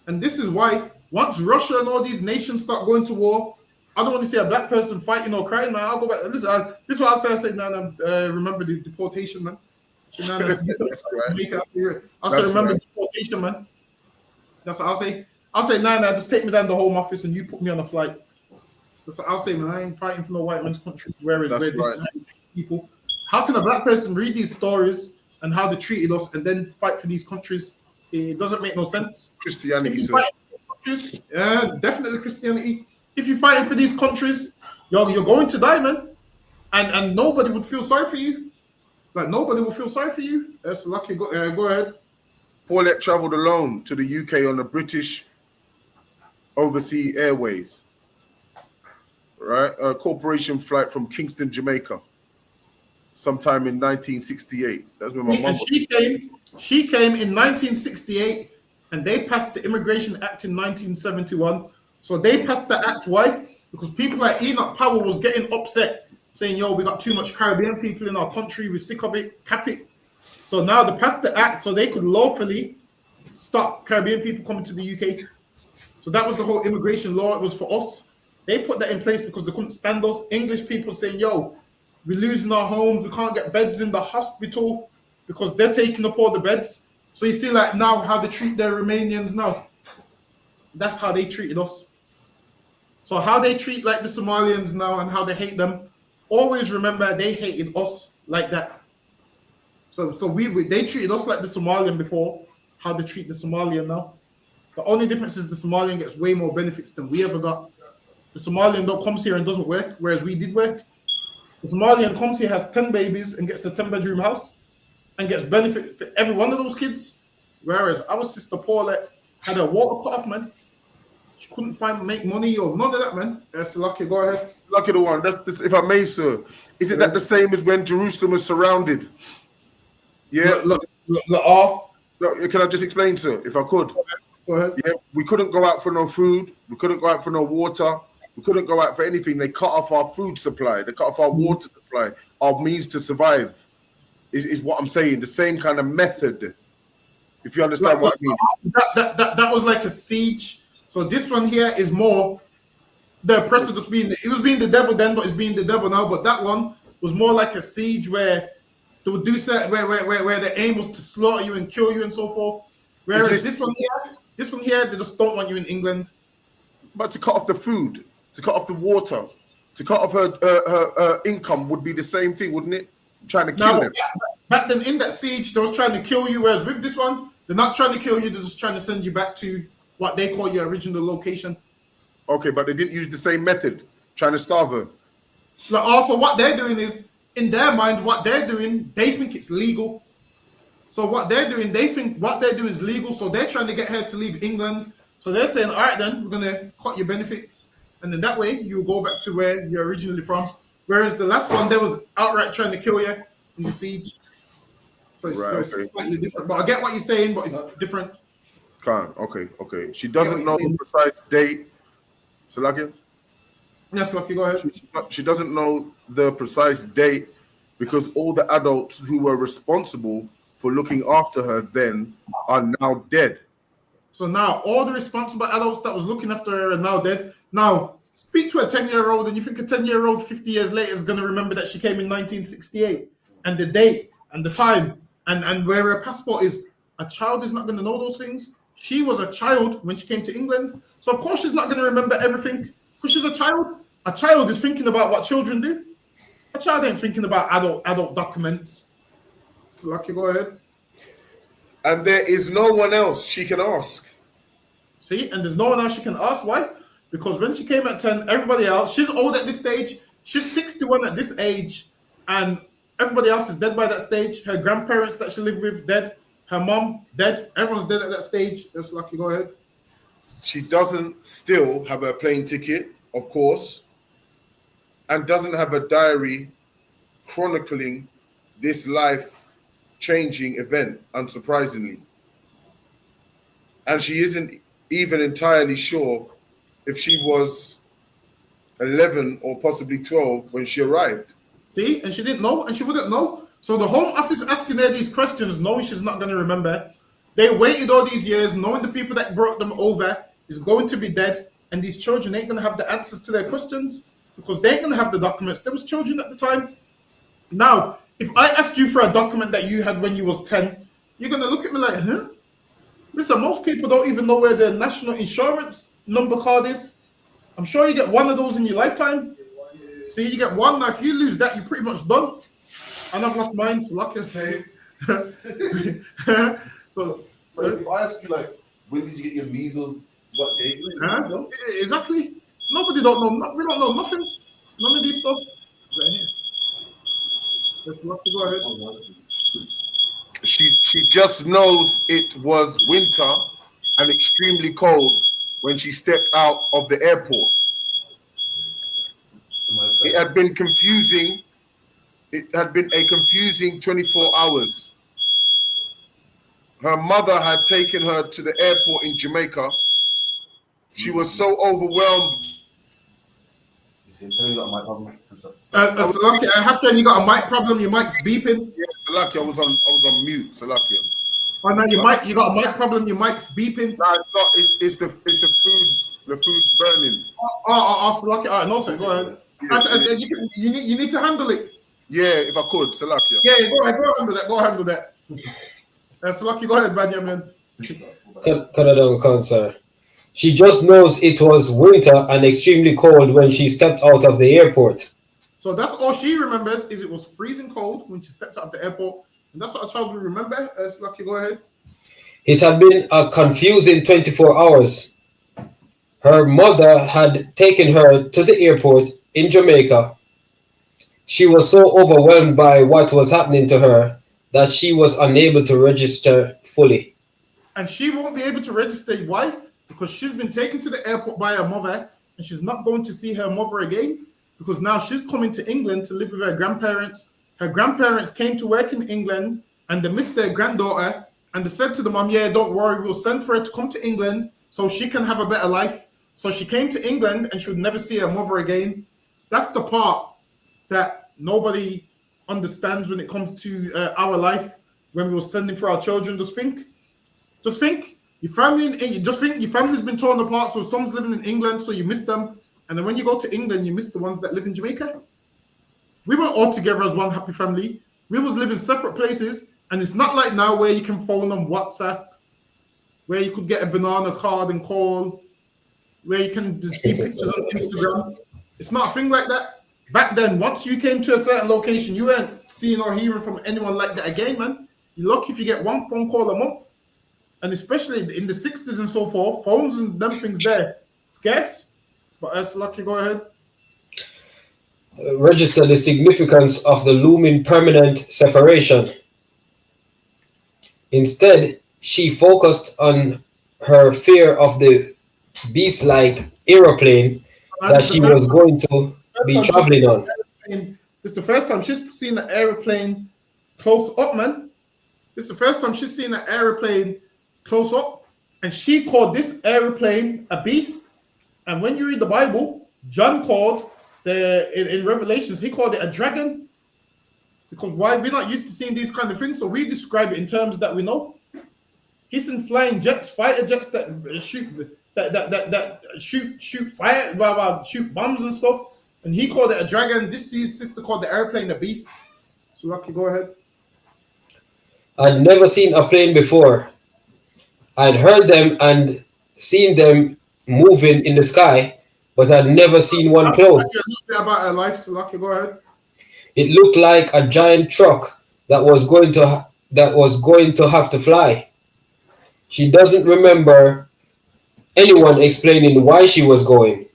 And this is why once Russia and all these nations start going to war, I don't want to see a black person fighting or crying, man. I'll go back. Listen, this is what I say. Remember the deportation, man. So,
That's right.
I'll say remember deportation, man. That's what I'll say. I'll say, just take me down to the Home Office and you put me on a flight. That's what I'll say, man. I ain't fighting for no white man's country. Where this is people. How can a black person read these stories and how they treated us and then fight for these countries? It doesn't make no sense.
Christianity, sir.
Yeah, definitely Christianity. If you're fighting for these countries, you're going to die, man. And nobody would feel sorry for you. Like, nobody will feel sorry for you. That's lucky. Go ahead.
Paulette travelled alone to the UK on the British Overseas Airways, right? A corporation flight from Kingston, Jamaica, sometime in 1968. That's when my mum.
She came in 1968, and they passed the Immigration Act in 1971. So they passed the act. Why? Because people like Enoch Powell was getting upset, saying, "Yo, we got too much Caribbean people in our country. We're sick of it. Cap it." So now they passed the act so they could lawfully stop Caribbean people coming to the UK. So that was the whole immigration law. It was for us. They put that in place because they couldn't stand us English people saying, "Yo, we're losing our homes. We can't get beds in the hospital because they're taking up all the beds." So you see, like now, how they treat their Romanians now. That's how they treated us. So how they treat like the Somalians now and how they hate them, always remember they hated us like that. So they treated us like the Somalian before, how they treat the Somalian now. The only difference is the Somalian gets way more benefits than we ever got. The Somalian though comes here and doesn't work, whereas we did work. The Somalian comes here, has 10 babies and gets a 10-bedroom house and gets benefit for every one of those kids. Whereas our sister Paulette had her water cut off, man. She couldn't make money or none of that, man. That's lucky. Go ahead.
It's lucky the one. That's if I may, sir. Isn't that the same as when Jerusalem was surrounded? Yeah.
Look.
Can I just explain, sir, if I could?
Go ahead.
Yeah. We couldn't go out for no food. We couldn't go out for no water. We couldn't go out for anything. They cut off our food supply. They cut off our water supply. Our means to survive is what I'm saying. The same kind of method. If you understand what I mean.
That was like a siege. So this one here is more the oppressor just being it was being the devil then, but it's being the devil now. But that one was more like a siege where they would do that where the aim was to slaughter you and kill you and so forth. Whereas this one here, they just don't want you in England.
But to cut off the food, to cut off the water, to cut off her income would be the same thing, wouldn't it? Trying to kill them.
Back then in that siege, they was trying to kill you. Whereas with this one, they're not trying to kill you. They're just trying to send you back to what they call your original location.
Okay, but they didn't use the same method, trying to starve her.
Like also what they're doing is, in their mind, what they're doing, they think it's legal. So what they're doing, they think what they're doing is legal. So they're trying to get her to leave England. So they're saying, all right, then we're gonna cut your benefits, and then that way you go back to where you're originally from. Whereas the last one, they was outright trying to kill you in the siege. So it's slightly different. But I get what you're saying, but it's different.
Okay. She doesn't know the precise date. Salakia?
Yes, Lucky, go ahead.
She doesn't know the precise date because all the adults who were responsible for looking after her then are now dead.
So now all the responsible adults that was looking after her are now dead. Now, speak to a 10-year-old and you think a 10-year-old 50 years later is going to remember that she came in 1968 and the date and the time and where her passport is. A child is not going to know those things. She was a child when she came to England. So of course she's not going to remember everything because she's a child. A child is thinking about what children do. A child ain't thinking about adult documents. So Lucky, go ahead.
And there is no one else she can ask.
See, and there's no one else she can ask. Why? Because when she came at 10, everybody else, she's old at this stage. She's 61 at this age, and everybody else is dead by that stage. Her grandparents that she lived with, dead. Her mom, dead. Everyone's dead at that stage. That's Lucky, go ahead.
She doesn't still have her plane ticket, of course, and doesn't have a diary chronicling this life-changing event, unsurprisingly. And she isn't even entirely sure if she was 11 or possibly 12 when she arrived.
See, and she didn't know, and she wouldn't know. So the Home Office asking her these questions, knowing she's not going to remember. They waited all these years, knowing the people that brought them over is going to be dead, and these children ain't going to have the answers to their questions because they ain't going to have the documents. There was children at the time. Now, if I asked you for a document that you had when you was 10, you're going to look at me like, huh? Listen, most people don't even know where their national insurance number card is. I'm sure you get one of those in your lifetime. See, you get one. Now, if you lose that, you're pretty much done. And I've lost mine, so lucky I say. So,
if I ask you, like, when did you get your measles? What date?
Exactly. Nobody don't know. We don't know nothing. None of these stuff. Right here. Let's lucky, go ahead.
She just knows it was winter and extremely cold when she stepped out of the airport. It had been confusing. It had been a confusing 24 hours. Her mother had taken her to the airport in Jamaica. She was so overwhelmed.
Salaki, I have to. You got a mic problem. Your mic's beeping.
Yeah, Salaki, I was on mute. Salaki.
Oh no, you got a mic problem. Your mic's beeping.
No, it's not. It's the food. The food's burning.
Salaki. No, sir. Go ahead.
Yeah,
You need to handle it.
Yeah, if I could, Salaki.
Yeah, go ahead. Go handle that. Go handle that. Salaki, go ahead, Benjamin.
Cut it down, concern. She just knows it was winter and extremely cold when she stepped out of the airport.
So that's all she remembers is it was freezing cold when she stepped out of the airport. And that's what a child will remember. Lucky, go ahead.
It had been a confusing 24 hours. Her mother had taken her to the airport in Jamaica. She was so overwhelmed by what was happening to her that she was unable to register fully.
And she won't be able to register. Why? Because she's been taken to the airport by her mother and she's not going to see her mother again because now she's coming to England to live with her grandparents. Her grandparents came to work in England and they missed their granddaughter and they said to the mom, yeah, don't worry, we'll send for her to come to England so she can have a better life. So she came to England and she would never see her mother again. That's the part that nobody understands when it comes to our life when we were sending for our children. Just think. Your family's been torn apart, so some's living in England, so you miss them. And then when you go to England, you miss the ones that live in Jamaica. We weren't all together as one happy family. We was living separate places, and it's not like now where you can phone on WhatsApp, where you could get a banana card and call, where you can see pictures on Instagram. It's not a thing like that. Back then, once you came to a certain location, you weren't seeing or hearing from anyone like that again, man. You're lucky if you get one phone call a month. and especially in the 60s and so forth, phones and them things there scarce. But as lucky, go ahead.
Register the significance of the looming permanent separation. Instead, she focused on her fear of the beast-like aeroplane that she was going to be traveling on.
This is the first time she's seen an aeroplane close up, man. This is the first time she's seen an aeroplane close up, and she called this aeroplane a beast. And when you read the Bible, John called in Revelations, he called it a dragon. Because why? We're not used to seeing these kind of things, so we describe it in terms that we know. He's in flying jets, fighter jets that shoot fire, shoot bombs and stuff. And he called it a dragon. His sister called the airplane a beast. So Lucky, go ahead.
I'd never seen a plane before. I'd heard them and seen them moving in the sky, but I'd never seen one close.
About her life, so Lucky, go ahead.
It looked like a giant truck that was going to have to fly. She doesn't remember anyone explaining why she was going.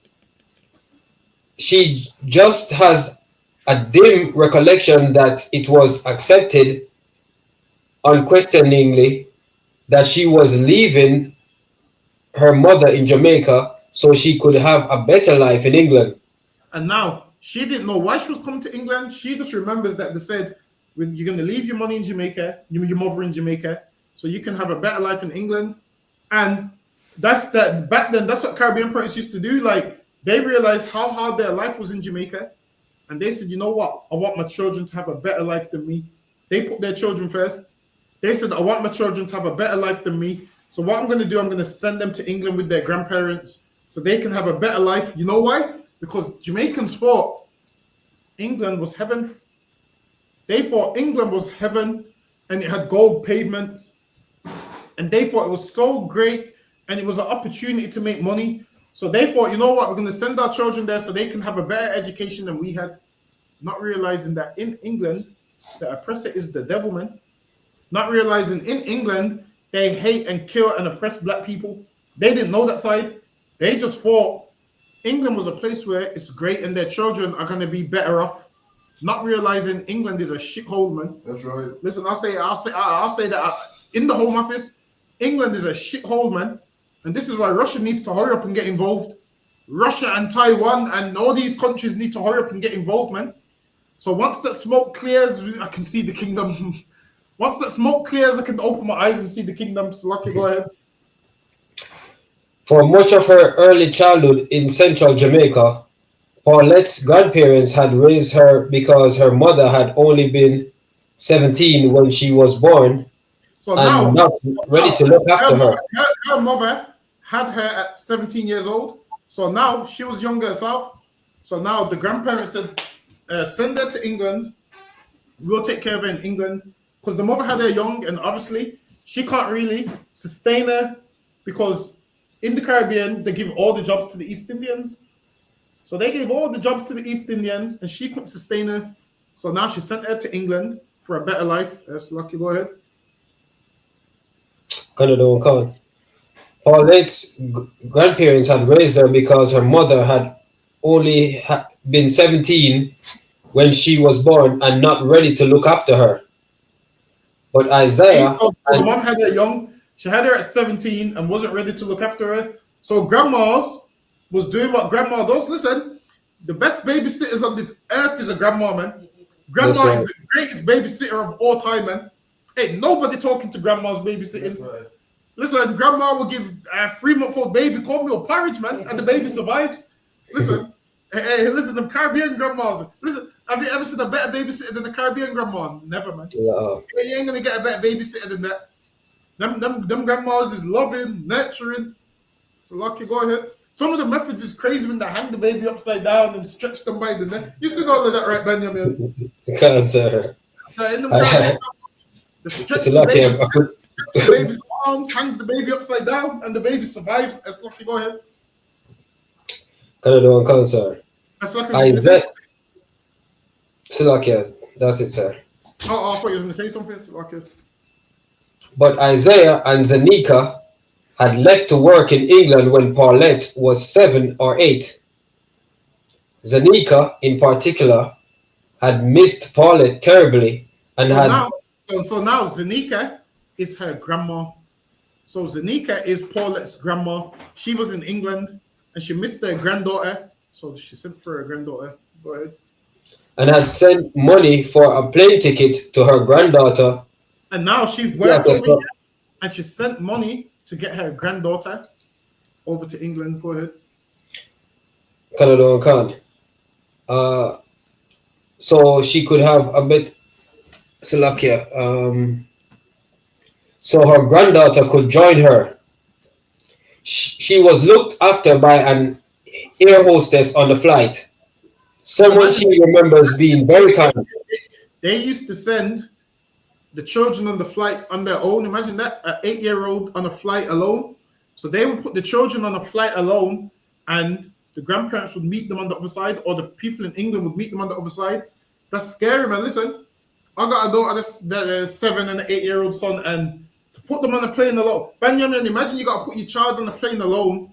She just has a dim recollection that it was accepted unquestioningly that she was leaving her mother in Jamaica so she could have a better life in England.
And now, she didn't know why she was coming to England. She just remembers that they said, when you're going to leave your money in Jamaica, your mother in Jamaica, so you can have a better life in England. And back then, that's what Caribbean parents used to do. Like, they realized how hard their life was in Jamaica. And they said, you know what? I want my children to have a better life than me. They put their children first. They said, I want my children to have a better life than me. So what I'm going to do, I'm going to send them to England with their grandparents so they can have a better life. You know why? Because Jamaicans thought England was heaven. They thought England was heaven and it had gold pavements. And they thought it was so great and it was an opportunity to make money. So they thought, you know what, we're going to send our children there so they can have a better education than we had. Not realizing that in England, the oppressor is the devil, man. Not realizing in England, they hate and kill and oppress black people. They didn't know that side. They just thought England was a place where it's great and their children are going to be better off. Not realizing England is a shithole, man.
That's right.
Listen, I'll say that in the Home Office, England is a shithole, man. And this is why Russia needs to hurry up and get involved. Russia and Taiwan and all these countries need to hurry up and get involved, man. So once that smoke clears, I can see the kingdom. Once that smoke clears, I can open my eyes and see the kingdom. So Lucky, go ahead.
For much of her early childhood in central Jamaica, Paulette's grandparents had raised her because her mother had only been 17 when she was born, so and not ready to look after her.
Her mother had her at 17 years old, so now she was younger herself. So now the grandparents said, send her to England. We'll take care of her in England. Because the mother had her young, and obviously she can't really sustain her because in the Caribbean, they give all the jobs to the East Indians. So they gave all the jobs to the East Indians, and she couldn't sustain her. So now she sent her to England for a better life. Yes, Lucky, go ahead.
Paulette's grandparents had raised her because her mother had only been 17 when she was born and not ready to look after her. But Isaiah...
The mom had her young. She had her at 17 and wasn't ready to look after her. So grandma's was doing what grandma does. Listen, the best babysitters on this earth is a grandma, man. Grandma is the greatest babysitter of all time, man. Hey, nobody talking to grandma's babysitting. Right. Listen, grandma will give a 3-month-old baby cornmeal porridge, man, and the baby survives. Listen, listen, them Caribbean grandmas. Listen, have you ever seen a better babysitter than the Caribbean grandma? Never, man. Yeah. You ain't gonna get a better babysitter than that. Them grandmas is loving, nurturing. So Lucky, go ahead. Some of the methods is crazy when they hang the baby upside down and stretch them by the neck. You still got all of that, right, Benjamin?
Can't, sir.
The stretch the baby's arms, hangs the baby upside down, and the baby survives. That's Lucky, go ahead.
Can't, sir.
That's Lucky.
Silakia, that's it, sir.
Oh, I thought you were going to say something. Silakia.
But Isaiah and Zanika had left to work in England when Paulette was 7 or 8. Zanika, in particular, had missed Paulette terribly and
So
had.
now, so now Zanika is her grandma. So Zanika is Paulette's grandma. She was in England and she missed her granddaughter. So she sent for her granddaughter. Go ahead.
And had sent money for a plane ticket to her granddaughter.
And now she
Yeah,
worked
that's
over here
what
and she sent money to get her granddaughter over to England. Go ahead.
Canada and Khan. So she could have a bit Slovakia. So her granddaughter could join her. She was looked after by an air hostess on the flight.
So
Someone
imagine
she remembers being very kind.
they used to send the children on the flight on their own. Imagine that, an 8-year-old on a flight alone. So they would put the children on a flight alone, and the grandparents would meet them on the other side, or the people in England would meet them on the other side. That's scary, man. Listen, I got a daughter that's 7 and an 8-year-old son, and to put them on a plane alone. Benjamin, imagine you got to put your child on a plane alone,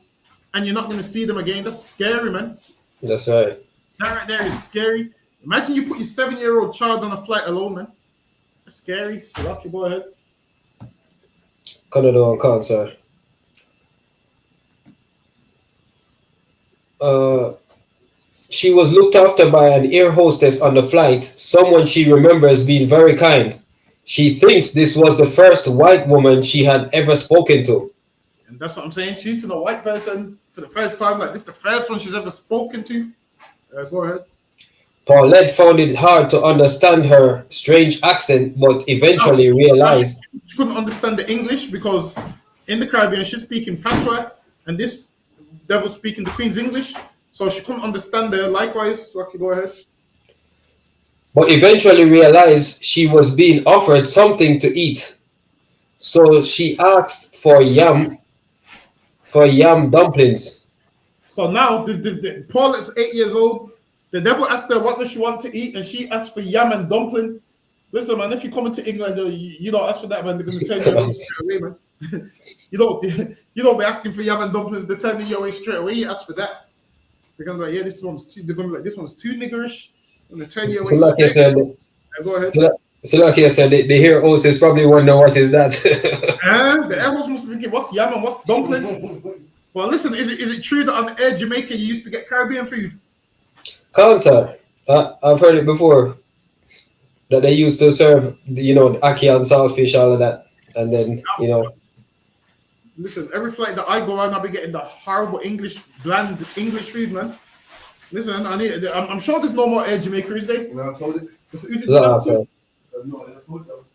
and you're not going to see them again. That's scary, man.
That's right.
That right there is scary. Imagine you put your 7-year-old child on a flight alone, man. That's scary. So lucky, go ahead.
Canada and Khan, sir. She was looked after by an air hostess on the flight, someone she remembers being very kind. She thinks this was the first white woman she had ever spoken to.
And that's what I'm saying. She's seen a white person for the first time. Like, this is the first one she's ever spoken to. Go ahead.
Paulette found it hard to understand her strange accent, but eventually realized.
She couldn't understand the English because in the Caribbean she's speaking patois, and this devil speaking the Queen's English, so she couldn't understand her. Likewise, Rocky, go ahead.
But eventually realized she was being offered something to eat. So she asked for yam dumplings.
So now Paulette's 8 years old. The devil asked her what does she want to eat, and she asked for yam and dumpling. Listen, man, if you come into England, you don't ask for that, man. They're gonna turn you away straight away, man. you don't be asking for yam and dumplings. They're turning you away straight away. You ask for that. They're gonna be like, yeah, this one's too. They're gonna be like, this one's too niggerish. And they turn you away.
So like you said,
go ahead.
So like you said, the hair hostess probably wonder what is that.
And the air hostess must be thinking, what's yam and what's dumpling? Well, listen, is it true that on Air Jamaica you used to get Caribbean food?
Cancer. I've heard it before. That they used to serve, the ackee and saltfish, all of that, and then
Listen, every flight that I go on, I'll be getting the horrible bland English food, man. Listen, I'm sure there's no more Air Jamaica, is there?
No, I told it.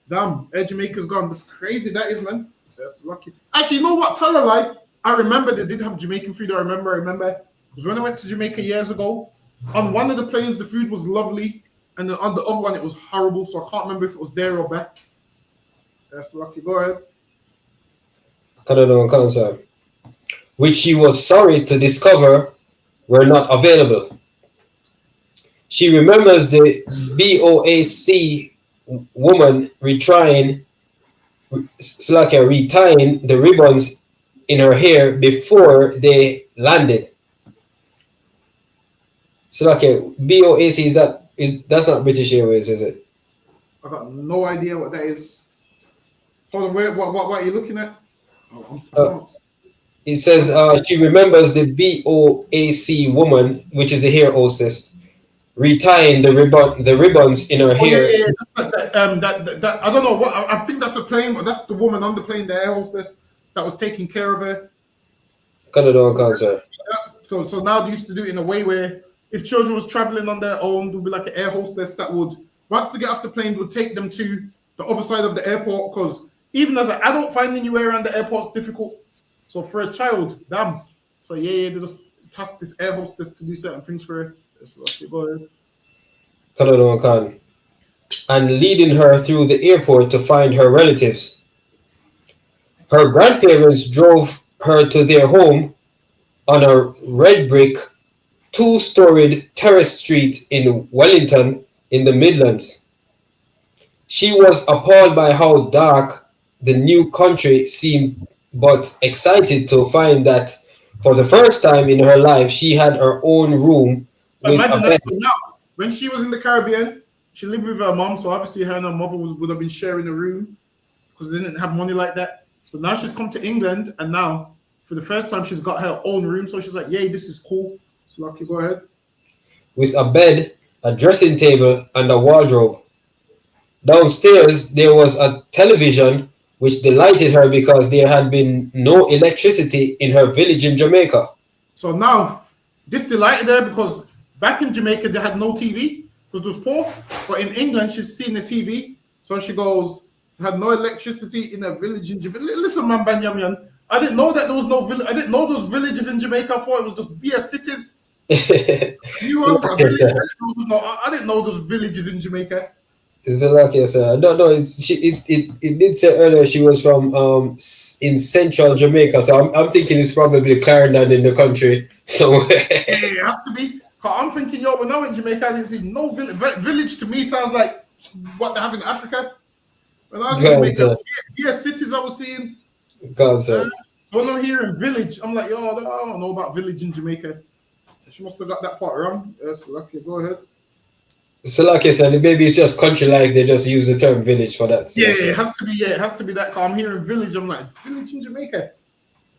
Damn, Air Jamaica's gone. That's crazy, that is, man. That's lucky. Actually, you know what? Tell a lie. I remember they did have Jamaican food. I remember. Because when I went to Jamaica years ago, on one of the planes, the food was lovely. And then on the other one, it was horrible. So I can't remember if it was there or back. That's lucky. Go ahead.
Canada and Cancer, which she was sorry to discover were not available. She remembers the BOAC woman retying the ribbons in her hair before they landed. BOAC that's not British Airways, is it?
I got no idea what that is. Hold on, wait, what are you looking at?
It says she remembers the BOAC woman, which is a hair hostess, retying the ribbons in her hair.
Yeah. That I don't know what I think that's a plane, but that's the woman on the plane, the air hostess that was taking care of her.
Canada and Cancer.
So now they used to do it in a way where if children was traveling on their own, there would be like an air hostess that would, once they get off the plane, would take them to the other side of the airport, because even as an adult, finding your way around the airport is difficult. So for a child, damn. So they just task this air hostess to do certain things for her. Go ahead.
Canada and Khan. And leading her through the airport to find her relatives. Her grandparents drove her to their home on a red brick, 2-storied terrace street in Wellington in the Midlands. She was appalled by how dark the new country seemed but excited to find that for the first time in her life she had her own room with a
Imagine that
bed.
now. When she was in the Caribbean, she lived with her mom, so obviously her and her mother would have been sharing a room because they didn't have money like that. So now she's come to England, and now for the first time she's got her own room. So she's like, "Yay, this is cool." So Lucky, go ahead.
With a bed, a dressing table, and a wardrobe. Downstairs, there was a television which delighted her because there had been no electricity in her village in Jamaica.
So now this delighted her because back in Jamaica they had no TV because it was poor. But in England she's seen the TV. So she goes, had no electricity in a village in Jamaica. Listen, man, Banyamian, I didn't know that there was no village. I didn't know those villages in Jamaica. I thought it was just bare cities. You
So,
were a village. I didn't know those villages in Jamaica.
it's lucky, sir. No, it did say earlier she was from in central Jamaica, so I'm thinking it's probably Clarendon in the country somewhere.
Yeah, it has to be. Cause I'm thinking, yo, when I went to Jamaica, I didn't see no village. Village to me sounds like what they have in Africa. When I was in
God,
Jamaica,
sir.
yeah, cities I was seeing.
God, sir.
When I'm hearing village, I'm like, yo, I don't know about village in Jamaica. She must have got that part wrong. So lucky. Go ahead.
So like I said, maybe it's just country life. They just use the term village for that. So.
Yeah, it has to be. Yeah, it has to be that. Cause I'm hearing village. I'm like, village in Jamaica.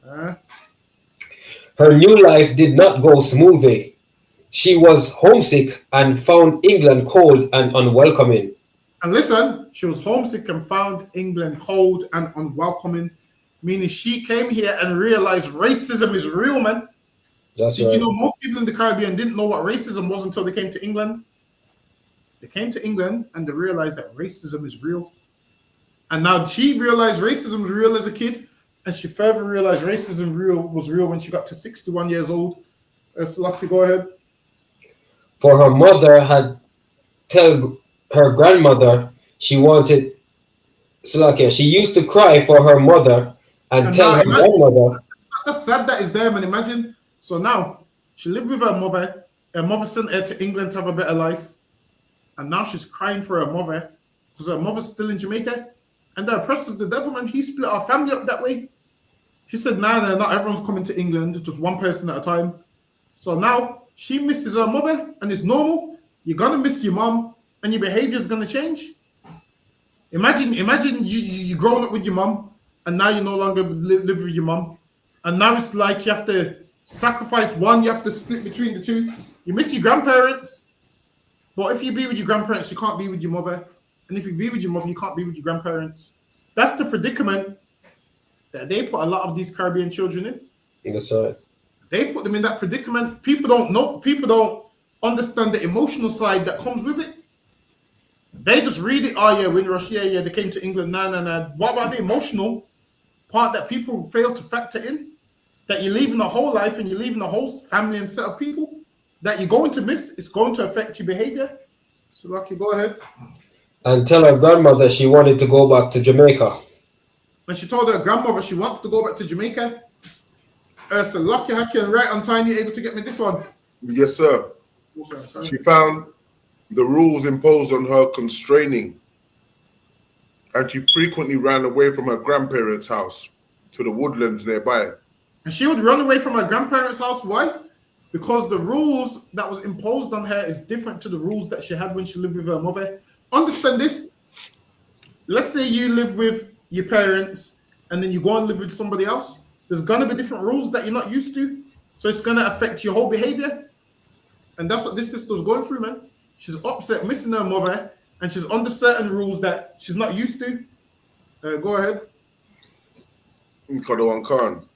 Her new life did not go smoothly. She was homesick and found England cold and unwelcoming.
And listen, she was homesick and found England cold and unwelcoming, meaning she came here and realized racism is real, man.
That's
Did
right.
you know most people in the Caribbean didn't know what racism was until they came to England? They came to England and they realized that racism is real. And now she realized racism was real as a kid, and she further realized racism was real when she got to 61 years old. Lucky, go ahead.
For her mother had tell her grandmother she wanted Slovakia. She used to cry for her mother and tell her grandmother.
That's sad that is there, man. Imagine. So now she lived with her mother. Her mother sent her to England to have a better life. And now she's crying for her mother because her mother's still in Jamaica. And the oppressor's the devil, man. He split our family up that way. He said, nah, not everyone's coming to England, just one person at a time. So now she misses her mother, and it's normal. You're gonna miss your mom, and your behavior is gonna change. Imagine you growing up with your mom, and now you no longer live with your mom. And now it's like you have to sacrifice one, you have to split between the two. You miss your grandparents, but if you be with your grandparents, you can't be with your mother. And if you be with your mother, you can't be with your grandparents. That's the predicament that they put a lot of these Caribbean children in.
That's right.
They put them in that predicament. People don't understand the emotional side that comes with it. They just read it, oh yeah, Windrush, yeah, they came to England, nah. What about the emotional part that people fail to factor in? That you're leaving a whole life and you're leaving a whole family and set of people that you're going to miss. It's going to affect your behavior. So Lucky, go ahead.
And tell her grandmother she wanted to go back to Jamaica.
When she told her grandmother she wants to go back to Jamaica, so Lucky, Hacky, and right on time, you're able to get me this one.
Yes, sir. She found the rules imposed on her constraining, and she frequently ran away from her grandparents' house to the woodlands nearby.
And she would run away from her grandparents' house. Why? Because the rules that was imposed on her is different to the rules that she had when she lived with her mother. Understand this? Let's say you live with your parents and then you go and live with somebody else. There's going to be different rules that you're not used to. So it's going to affect your whole behavior. And that's what this sister's going through, man. She's upset, missing her mother, and she's under certain rules that she's not used to. Go ahead.
Kadawan Khan.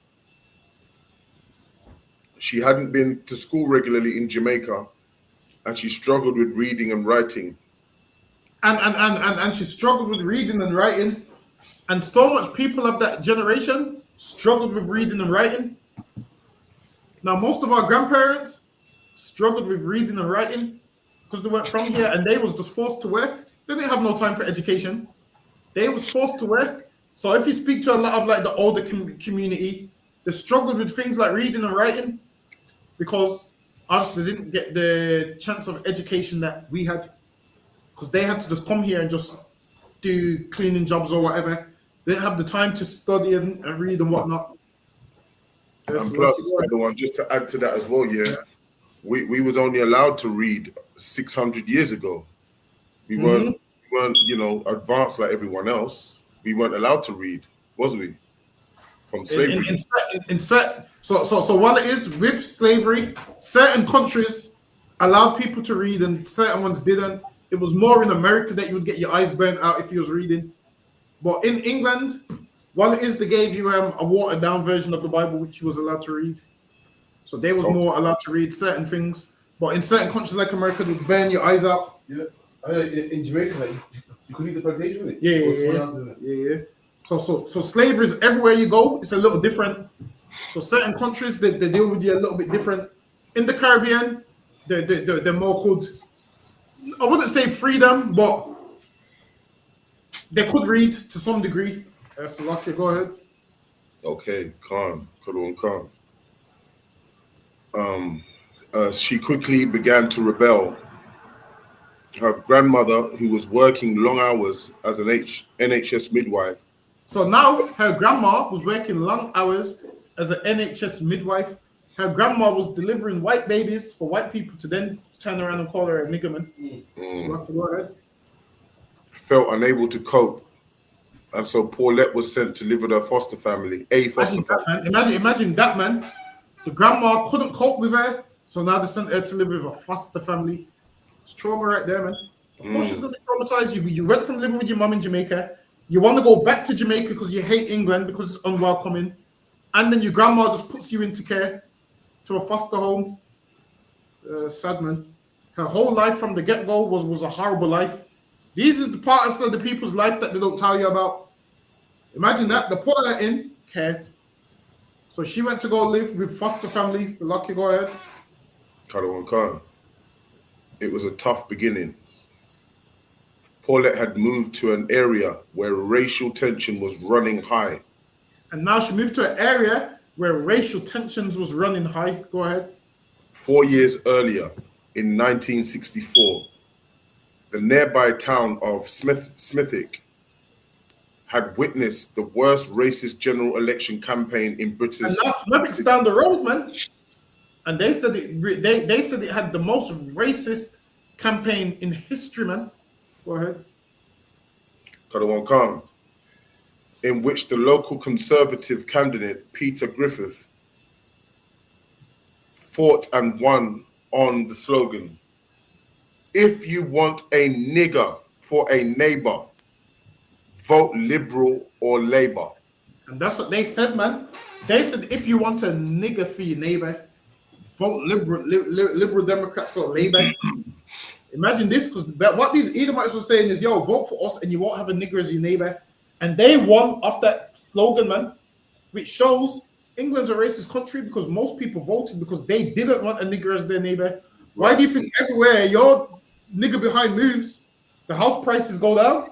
She hadn't been to school regularly in Jamaica, and she struggled with reading and writing.
And she struggled with reading and writing. And so much people of that generation struggled with reading and writing. Now, most of our grandparents struggled with reading and writing because they weren't from here and they was just forced to work. They didn't have no time for education. They was forced to work. So if you speak to a lot of like the older community, they struggled with things like reading and writing because obviously they didn't get the chance of education that we had because they had to just come here and just do cleaning jobs or whatever. They didn't have the time to study and read and whatnot.
And plus, everyone, just to add to that as well, we was only allowed to read 600 years ago. We weren't, advanced like everyone else. We weren't allowed to read, was we? From slavery.
So while it is with slavery, certain countries allowed people to read and certain ones didn't. It was more in America that you would get your eyes burnt out if you was reading. But in England, while it is, they gave you a watered down version of the Bible, which you was allowed to read. So they was more allowed to read certain things. But in certain countries like America, they would burn your eyes out.
Yeah. In Jamaica, like, you could leave the plantation with it.
Yeah. So slavery is everywhere you go. It's a little different. So certain countries, they deal with you a little bit different. In the Caribbean, they're more called, I wouldn't say freedom, but they could read to some degree. That's lucky. Go ahead.
Okay, calm. She quickly began to rebel. Her grandmother, who was working long hours as an NHS midwife.
So now her grandma was working long hours as an NHS midwife. Her grandma was delivering white babies for white people to then turn around and call her a nigger man. So go ahead.
Felt unable to cope. And so Paulette was sent to live with her foster family.
Imagine that, man. The grandma couldn't cope with her, so now they sent her to live with a foster family. It's trauma right there, man. Of course she's going to traumatize you. You went from living with your mom in Jamaica. You want to go back to Jamaica because you hate England because it's unwelcoming. And then your grandma just puts you into care to a foster home. Sad, man. Her whole life from the get-go was a horrible life. These are the parts of the people's life that they don't tell you about. Imagine that. They put her in care. So she went to go live with foster families. So lucky, go ahead.
Khan. It was a tough beginning. Paulette had moved to an area where racial tension was running high.
And now she moved to an area where racial tensions was running high. Go ahead.
4 years earlier, in 1964, the nearby town of Smithick had witnessed the worst racist general election campaign in British.
And now Smithick's down the road, man. And they said it had the most racist campaign in history, man. Go ahead.
Khan, in which the local Conservative candidate Peter Griffith fought and won on the slogan, "If you want a nigger for a neighbor, vote Liberal or Labour."
And that's what they said, man. They said if you want a nigger for your neighbor, vote Liberal Democrats or Labour. Imagine this, because what these Edomites were saying is, yo, vote for us and you won't have a nigger as your neighbor. And they won off that slogan, man, which shows England's a racist country because most people voted because they didn't want a nigger as their neighbor. Why do you think everywhere your nigger behind moves, the house prices go down?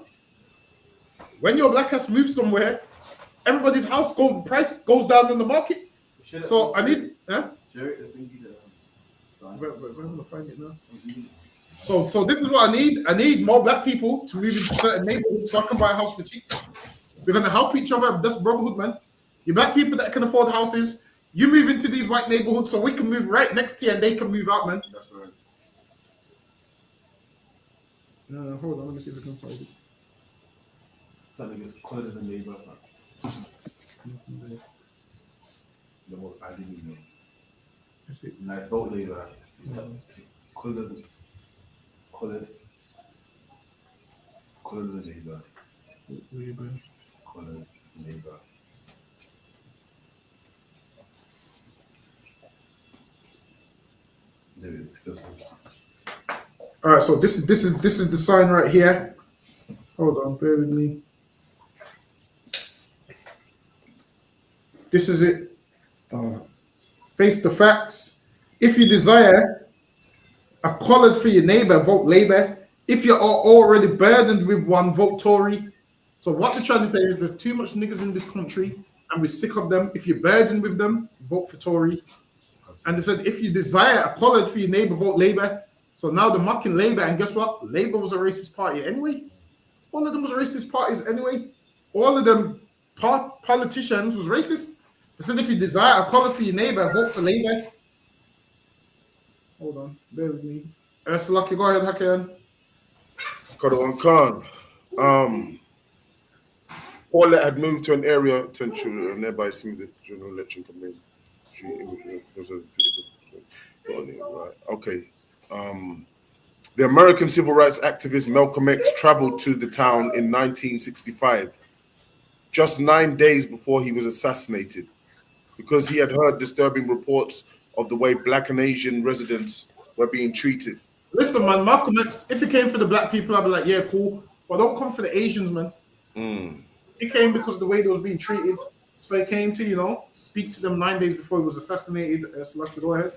When your black ass moves somewhere, everybody's house price goes down in the market. So I need, huh? Where am I find it now? So this is what I need. I need more black people to move into certain neighborhoods so I can buy a house for cheap. We're gonna help each other. That's brotherhood, man. You black people that can afford houses, you move into these white neighborhoods so we can move right next to you and they can move out, man.
That's right.
Hold on, let me see if I can find it.
Something is colored in the neighbor. The most ideal, you know. Nice vote labor. Colored in the neighbor. Colored neighbor. There it is.
All right, so this is the sign right here. Hold on, bear with me. This is it. Face the facts. If you desire a college for your neighbor, vote Labour. If you are already burdened with one, vote Tory. So what they're trying to say is there's too much niggas in this country and we're sick of them. If you're burdened with them, vote for Tory. And they said if you desire a college for your neighbor, vote Labour. So now they're mocking Labour, and guess what? Labour was a racist party anyway. All of them was racist parties anyway. All of them politicians was racist. They said if you desire equality for your neighbor, vote for Labour. Hold on, bear with me. Salaki, go ahead, Hakan.
Kadawan Khan. Paulette had moved to an area to a nearby smooth general election campaign. Right. Okay. The American civil rights activist Malcolm X traveled to the town in 1965, just 9 days before he was assassinated, because he had heard disturbing reports of the way Black and Asian residents were being treated.
Listen, man, Malcolm X, if he came for the black people, I'd be like, yeah, cool. But don't come for the Asians, man. He came because of the way they was being treated. So he came to, speak to them 9 days before he was assassinated. Salaki, go ahead.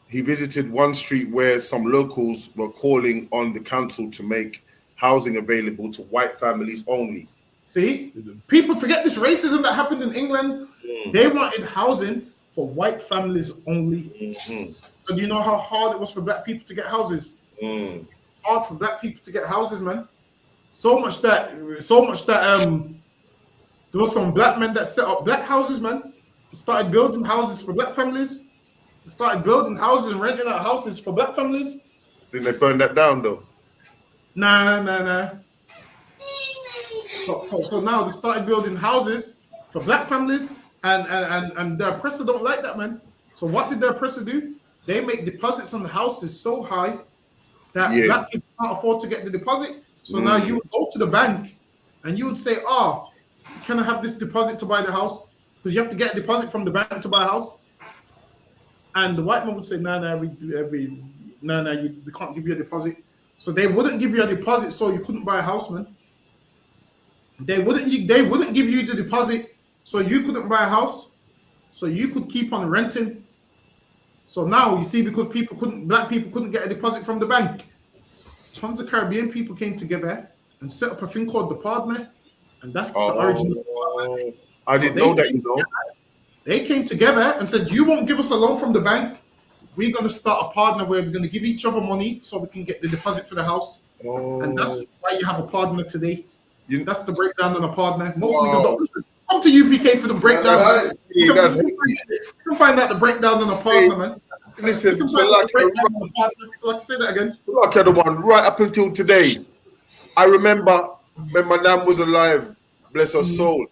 He visited one street where some locals were calling on the council to make housing available to white families only.
See, people forget this racism that happened in England. They wanted housing for white families only. So do you know how hard it was for black people to get houses? Hard for black people to get houses, man. So much that there was some black men that set up black houses, man. They started building houses for black families. They started building houses and renting out houses for black families.
Didn't they burn that down though?
Nah. So now they started building houses for black families, and the oppressor don't like that, man. So what did the oppressor do? They make deposits on the houses so high that black people can't afford to get the deposit. So now you would go to the bank and you would say, can I have this deposit to buy the house? Because you have to get a deposit from the bank to buy a house. And the white man would say, we can't give you a deposit. So they wouldn't give you a deposit, so you couldn't buy a house, man. They wouldn't give you the deposit, so you couldn't buy a house, so you could keep on renting. So now you see, because black people couldn't get a deposit from the bank, tons of Caribbean people came together and set up a thing called the partner, and that's the origin of the partner.
I didn't know that,
They came together and said, you won't give us a loan from the bank. We're going to start a partner where we're going to give each other money so we can get the deposit for the house. And that's why you have a partner today. That's the breakdown on a partner. Most niggas don't listen. Come to UPK for the breakdown. You can find out the breakdown on a partner, man.
Listen,
so like say that again.
Like the one right up until today. I remember when my nan was alive, bless her soul.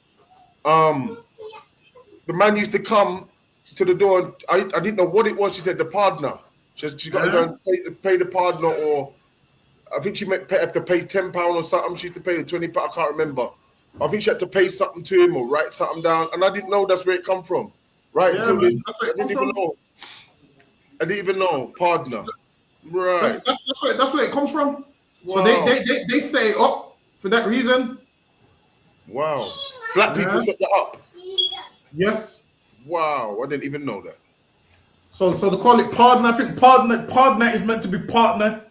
The man used to come to the door. And I didn't know what it was. She said the partner. She got to go and pay the partner, or I think she might have to pay £10 or something. She had to pay the £20. I can't remember. I think she had to pay something to him or write something down, and I didn't know that's where it come from. Right until this, I didn't even know. I didn't even know partner. Right.
That's where it comes from.
Wow.
So they say for that reason.
Wow. Black people set that up.
Yes.
Wow. I didn't even know that.
So they call it partner. I think partner is meant to be partner.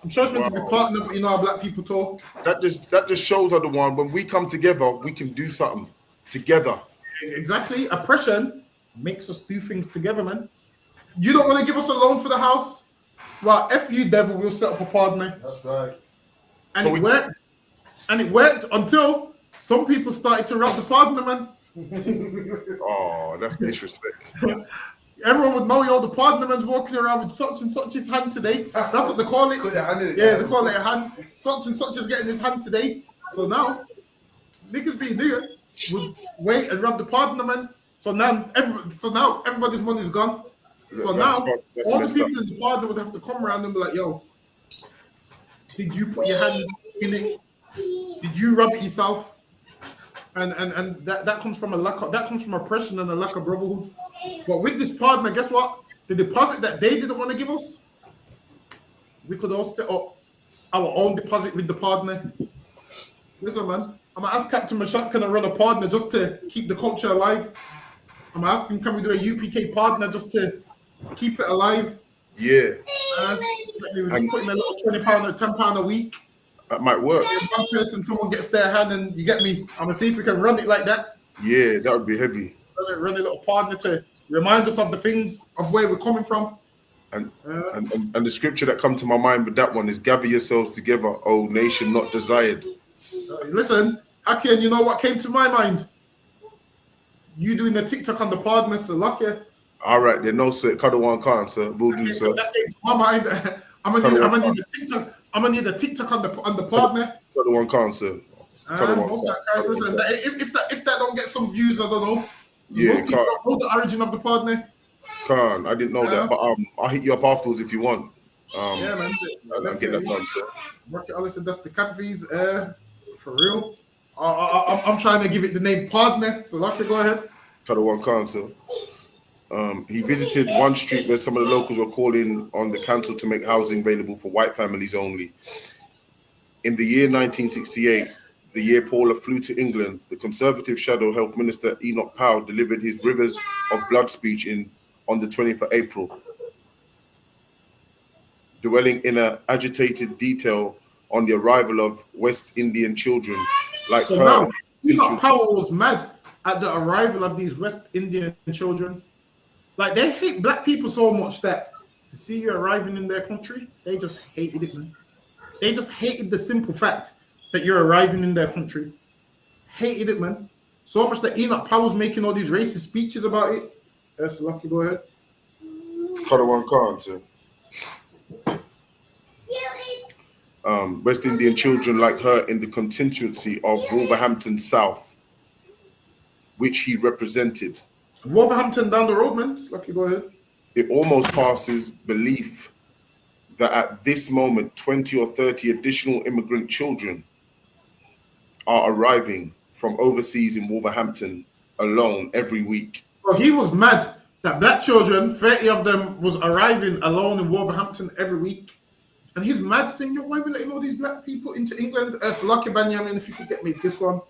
I'm sure it's meant to be partner, but you know how black people talk.
That just shows other one, when we come together, we can do something together.
Exactly. Oppression makes us do things together, man. You don't want to give us a loan for the house? Well, F you, devil, we'll set up a partner.
That's right.
And so it worked. And it worked until some people started to rob the partner, man.
Oh, that's disrespect.
Everyone would know, the partner man's walking around with such and such his hand today. That's what they call it. They call it a hand. Such and such is getting his hand today. So now, niggas being niggas would wait and rob the partner, man. So now everybody's money's gone. So now all the people in the partner would have to come around and be like, yo, did you put your hand in it? Did you rub it yourself? And that comes from oppression and a lack of brotherhood. But with this partner, guess what? The deposit that they didn't want to give us, we could all set up our own deposit with the partner. Listen, man, I'm gonna ask Captain Mashak, can I run a partner just to keep the culture alive? I'm asking, can we do a UPK partner just to keep it alive?
Yeah.
We're just putting a little £20 or £10 a week.
That might work.
One person, someone gets their hand, and you get me. I'm gonna see if we can run it like that.
Yeah, that would be heavy.
Run a little partner to remind us of the things of where we're coming from.
And the scripture that comes to my mind with that one is, gather yourselves together, O nation not desired.
Listen, Haki, and you know what came to my mind? You doing the TikTok on the pod, Mr. Lucky.
All right, then no sir. Cuddle one can't, sir. Will do, sir.
That came to my mind. I'm gonna need the TikTok. I'm gonna need the TikTok on the pod, man.
Cuddle one can't, sir.
Most of that, guys, listen. If that don't get some views, I don't know.
Yeah,
most people don't know the origin of the pod, man.
Can't. I didn't know that, but I'll hit you up afterwards if you want.
Yeah, man.
I'll get that done, sir.
Listen, that's the countries. For real. I'm trying to give it the name Podner. So, Lucky, go ahead.
Cuddle one can't, sir. He visited one street where some of the locals were calling on the council to make housing available for white families only. In the year 1968, the year Paula flew to England, the Conservative Shadow Health Minister Enoch Powell delivered his Rivers of Blood speech on the 20th of April, dwelling in an agitated detail on the arrival of West Indian children like her.
Now, Enoch Powell was mad at the arrival of these West Indian children. Like, they hate black people so much that to see you arriving in their country, they just hated it, man. They just hated the simple fact that you're arriving in their country. Hated it, man. So much that Enoch Powell's making all these racist speeches about it. That's Lucky, go ahead.
Cuddle one can't, sir. West Indian children like her in the constituency of Wolverhampton South, which he represented.
Wolverhampton down the road, man. Lucky, go ahead.
It almost passes belief that at this moment, 20 or 30 additional immigrant children are arriving from overseas in Wolverhampton alone every week.
So he was mad that black children, 30 of them, was arriving alone in Wolverhampton every week. And he's mad saying, yo, why are we letting all these black people into England? Lucky Banyamin, if you could get me this one.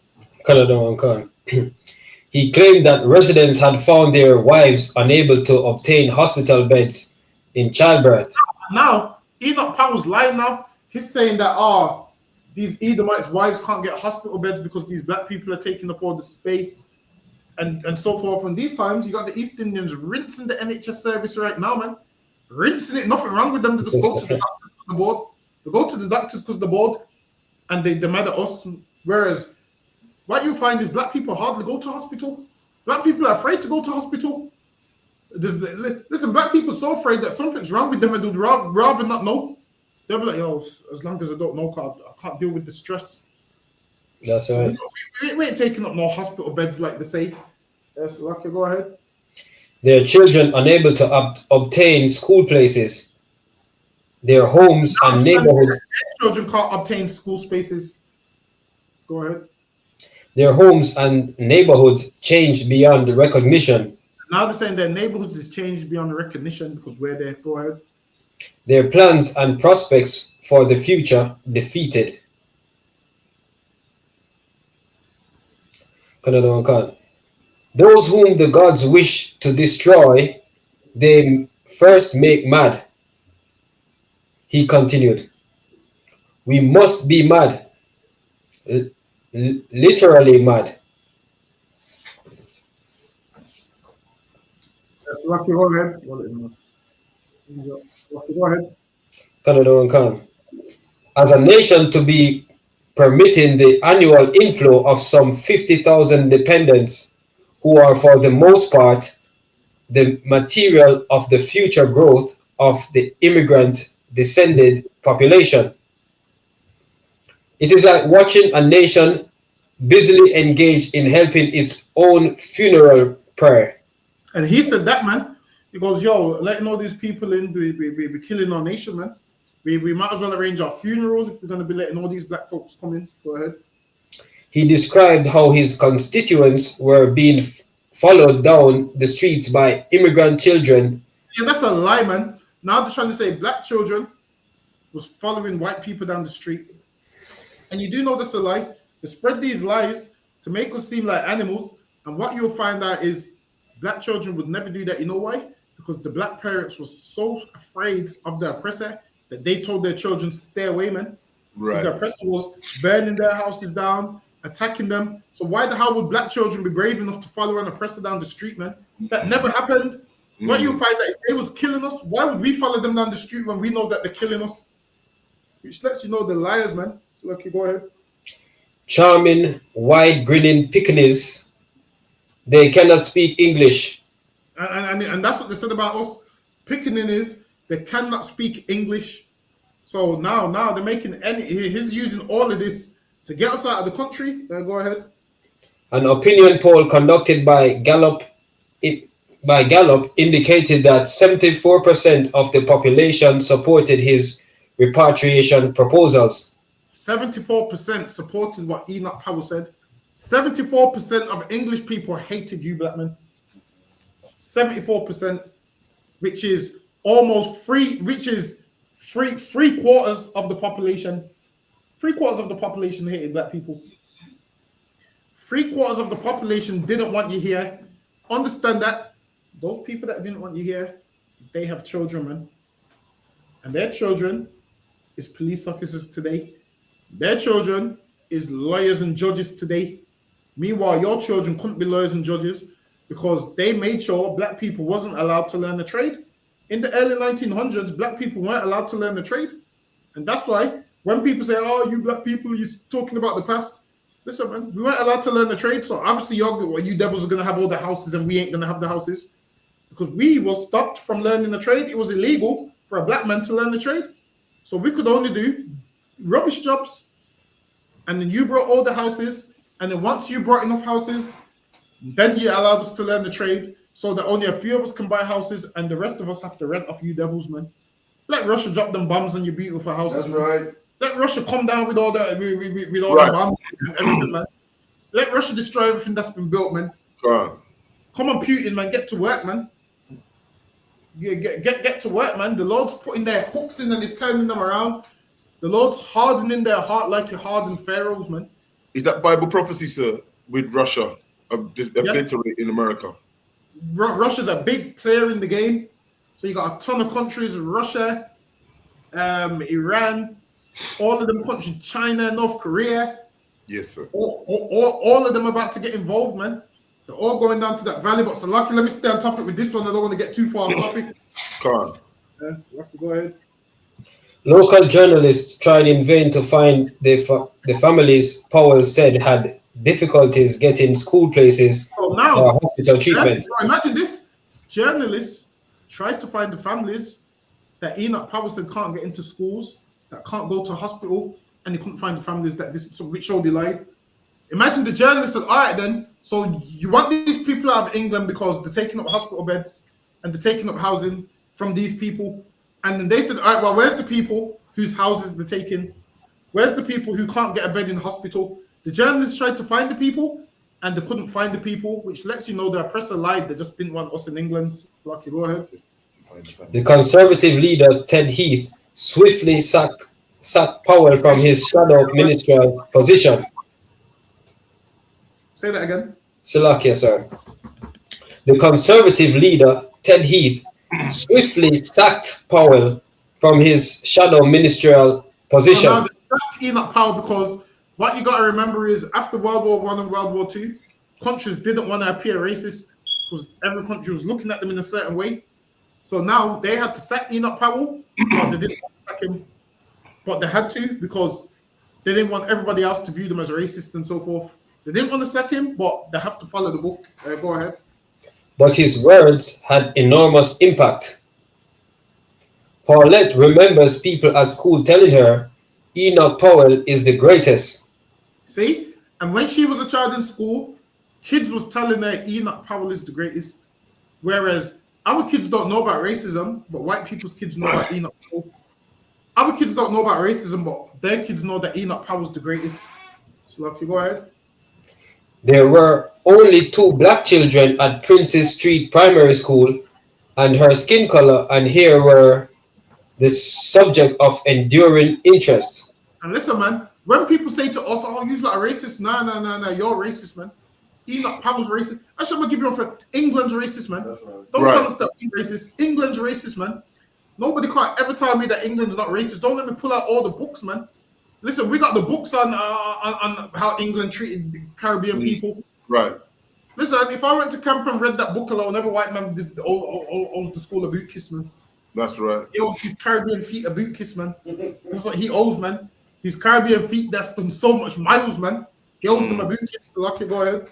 He claimed that residents had found their wives unable to obtain hospital beds in childbirth.
Now, Enoch Powell's lying now. He's saying that, these Edomites' wives can't get hospital beds because these black people are taking up all the space and so forth. And these times, you got the East Indians rinsing the NHS service right now, man. Rinsing it. Nothing wrong with them. They just go to the doctors because the board. They go to the doctors because the board, and they demand at us. Whereas, what you find is black people hardly go to hospital. Black people are afraid to go to hospital. Listen, black people are so afraid that something's wrong with them and they'd rather not know. They'll be like, yo, as long as I don't know, I can't deal with the stress.
That's right.
We ain't taking up no hospital beds like they say. Yes, Lucky, go ahead.
Their children unable to obtain school places. Their homes and neighborhoods.
Children can't obtain school spaces. Go ahead.
Their homes and neighborhoods changed beyond the recognition.
Now they're saying their neighborhoods has changed beyond recognition because we're there. Go ahead.
Their plans and prospects for the future defeated. Those whom the gods wish to destroy, they first make mad. He continued, we must be mad, literally mad.
Yes, Lucky, go ahead. Lucky, go ahead.
As a nation to be permitting the annual inflow of some 50,000 dependents who are for the most part the material of the future growth of the immigrant descended population. It is like watching a nation busily engaged in helping its own funeral prayer.
And he said that, man. He goes, yo, letting all these people in, we killing our nation, man. We might as well arrange our funerals if we're going to be letting all these black folks come in. Go ahead.
He described how his constituents were being followed down the streets by immigrant children.
Yeah, that's a lie, man. Now they're trying to say black children was following white people down the street. And you do know that's a lie. They spread these lies to make us seem like animals. And what you'll find out is black children would never do that. You know why? Because the black parents were so afraid of the oppressor that they told their children, stay away, man.
Right.
The oppressor was burning their houses down, attacking them. So why the hell would black children be brave enough to follow an oppressor down the street, man? That never happened. What you find that if they was killing us, why would we follow them down the street when we know that they're killing us? Which lets you know the liars, man. So Lucky, go ahead.
charming, wide grinning Pekingese. They cannot speak English.
And that's what they said about us. Pickaninnies, they cannot speak English. So now they're making he's using all of this to get us out of the country. Go ahead.
An opinion poll conducted by Gallup indicated that 74% of the population supported his repatriation proposals.
74% supported what Enoch Powell said. 74% of English people hated you, black men. 74%, which is almost three quarters of the population. 3/4 of the population hated black people. 3/4 of the population didn't want you here. Understand that those people that didn't want you here, they have children, man. And their children is police officers today. Their children is lawyers and judges today. Meanwhile, your children couldn't be lawyers and judges because they made sure black people wasn't allowed to learn a trade. In the early 1900s, black people weren't allowed to learn a trade. And that's why when people say, oh, you black people, you're talking about the past. Listen, man, we weren't allowed to learn the trade. So obviously you devils are going to have all the houses and we ain't going to have the houses. Because we were stopped from learning the trade. It was illegal for a black man to learn the trade. So we could only do rubbish jobs. And then you brought all the houses. And then once you brought enough houses, then you allowed us to learn the trade so that only a few of us can buy houses and the rest of us have to rent off you devils, man. Let Russia drop them bombs on your beautiful houses.
That's right.
Let Russia come down with all the
Right.
the bombs and everything, man. Let Russia destroy everything that's been built, man.
Come
on, Putin, man. Get to work, man. Get to work, man. The Lord's putting their hooks in and He's turning them around. The Lord's hardening their heart like He hardened Pharaoh's, man.
Is that Bible prophecy, sir, with Russia obliterating America?
Russia's a big player in the game. So you got a ton of countries, Russia, Iran, all of them countries, China, North Korea.
Yes, sir.
All of them about to get involved, man. They're all going down to that valley. But so lucky, let me stay on topic with this one. I don't want to get too far off topic.
Come on.
So lucky, go ahead.
Local journalists tried in vain to find the families Powell said had difficulties getting school places or hospital treatment.
Imagine this. Journalists tried to find the families that Enoch Powell said can't get into schools, that can't go to hospital, and they couldn't find the families that which showed they lied. Imagine the journalists said, all right then, so you want these people out of England because they're taking up hospital beds and they're taking up housing from these people. And then they said, all right, well, where's the people whose houses they're taking? Where's the people who can't get a bed in the hospital? The journalists tried to find the people and they couldn't find the people, which lets you know the oppressor lied. They just didn't want us in England. Lucky, go ahead.
The Conservative leader, Ted Heath, swiftly sacked Powell from his shadow ministerial position.
Say that again.
Salakia, sir. The Conservative leader, Ted Heath, swiftly sacked Powell from his shadow ministerial position.
So now they sacked Enoch Powell because what you got to remember is after World War I and World War II, countries didn't want to appear racist because every country was looking at them in a certain way. So now they had to sack Enoch Powell, but they didn't sack him. But they had to because they didn't want everybody else to view them as racist and so forth. They didn't want to sack him, but they have to follow the book. Go ahead.
But his words had enormous impact. Paulette remembers people at school telling her, Enoch Powell is the greatest.
See? And when she was a child in school, kids was telling her Enoch Powell is the greatest. Whereas our kids don't know about racism, but white people's kids know about Enoch Powell. Our kids don't know about racism, but their kids know that Enoch Powell's the greatest. So, Lucky, go ahead.
There were only 2 black children at Princess Street Primary School, and her skin color and hair were the subject of enduring interest.
And listen, man, when people say to us, oh, you're like a racist, no, you're racist, man. Enoch Powell's racist. Actually, I'm going to give you one for England's racist, man. Don't tell us that we're racist. England's racist, man. Nobody can't ever tell me that England's not racist. Don't let me pull out all the books, man. Listen, we got the books on how England treated Caribbean people.
Right.
Listen, if I went to camp and read that book alone, every white man owes the school a boot kiss, man.
That's right.
He owes his Caribbean feet a boot kiss, man. That's what he owes, man. These Caribbean feet that's done so much miles, man. Girls them a boot. Lucky, go ahead.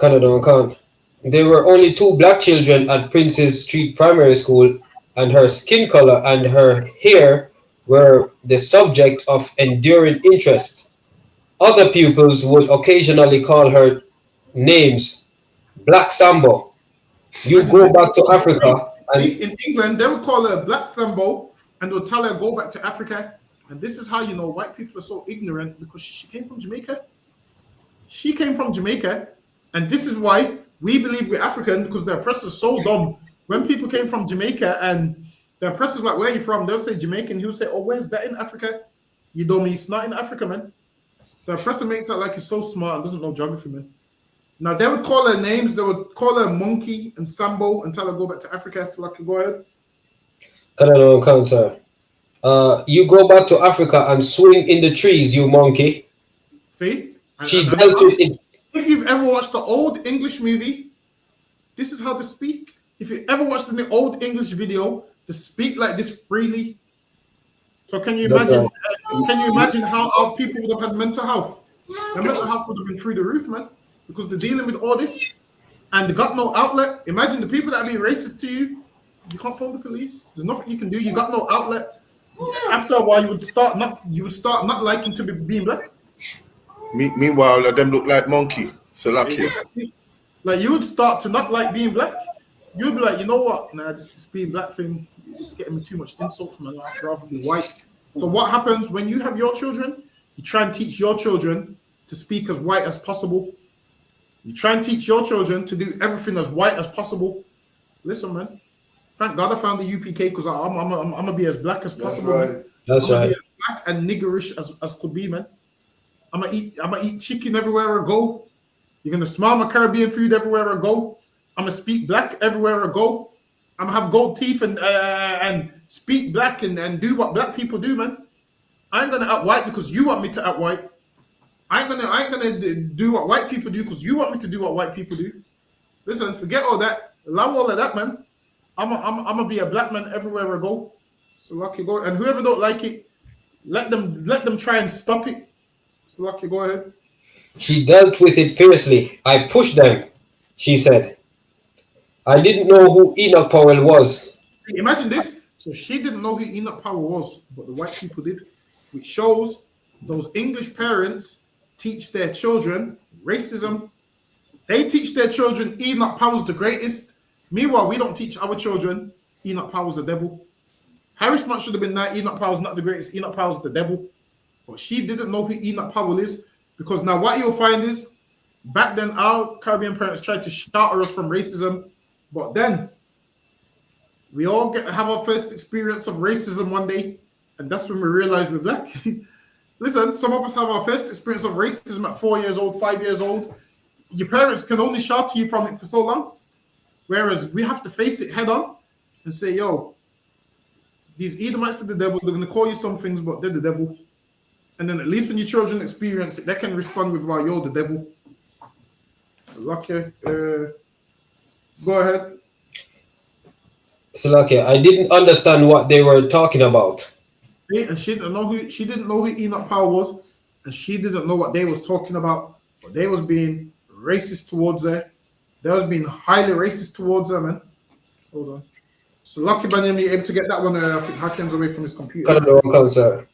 Canada account. There were only 2 black children at Princess Street Primary School, and her skin color and her hair were the subject of enduring interest. Other pupils would occasionally call her names. Black Sambo. You go back to Africa and
In England, they would call her Black Sambo and they'll tell her go back to Africa. And this is how you know white people are so ignorant, because she came from Jamaica. She came from Jamaica, and this is why we believe we're African, because the oppressor's so dumb. When people came from Jamaica and the oppressor's like, where are you from? They'll say Jamaican. He'll say, oh, where's that in Africa? You dummy, it's not in Africa, man. The oppressor makes it like he's so smart and doesn't know geography, man. Now, they would call her names. They would call her Monkey and Sambo and tell her go back to Africa. So, like, go ahead.
Canada account, sir. You go back to Africa and swing in the trees, you monkey.
See?
She dealt with it.
If you've ever watched the old English movie, this is how they speak. If you ever watched the old English video, they speak like this freely. So can you imagine? Can you imagine how our people would have had mental health? Their mental health would have been through the roof, man, because they're dealing with all this and they got no outlet. Imagine the people that are being racist to you. You can't phone the police. There's nothing you can do. You got no outlet. After a while, you would start not liking to be being black.
Meanwhile, them look like monkey. Salakia.
Like you would start to not like being black. You'd be like, you know what? Nah, this being black thing is getting me too much insults, man. I'd rather be white. So what happens when you have your children? You try and teach your children to speak as white as possible. You try and teach your children to do everything as white as possible. Listen, man. Thank God I found the UPK, because I'm gonna be as black as possible.
That's right.
Be as black and niggerish as could be, man. I'm gonna eat chicken everywhere I go. You're gonna smell my Caribbean food everywhere I go. I'm gonna speak black everywhere I go. I'm gonna have gold teeth and speak black and do what black people do, man. I ain't gonna act white because you want me to act white. I ain't gonna do what white people do because you want me to do what white people do. Listen, forget all that. Allow all of that, man. I'm gonna be a black man everywhere I go. So lucky go, and whoever don't like it, let them try and stop it. So lucky, go ahead.
She dealt with it fiercely. I pushed them, she said. I didn't know who Enoch Powell was.
Imagine this. So she didn't know who Enoch Powell was, but the white people did, which shows those English parents teach their children racism. They teach their children Enoch Powell's the greatest. Meanwhile, we don't teach our children Enoch Powell's the devil. Harry Smart should have been that. Enoch Powell's not the greatest. Enoch Powell's the devil. But she didn't know who Enoch Powell is, because now what you'll find is back then our Caribbean parents tried to shelter us from racism, but then we all have our first experience of racism one day, and that's when we realize we're black. Listen, some of us have our first experience of racism at 4 years old, 5 years old. Your parents can only shelter you from it for so long, whereas we have to face it head on and say, yo, these Edomites are the devil. They're going to call you some things, but they're the devil. And then at least when your children experience it, they can respond with, well, you're the devil. So, lucky. Go ahead.
Salakia, I didn't understand what they were talking about.
And she didn't know who Enoch Powell was, and she didn't know what they was talking about. But they was being racist towards her. They was being highly racist towards her, man. Hold on. So lucky Banyam, you're able to get that one. I think Hakim's away from his computer.
Sir.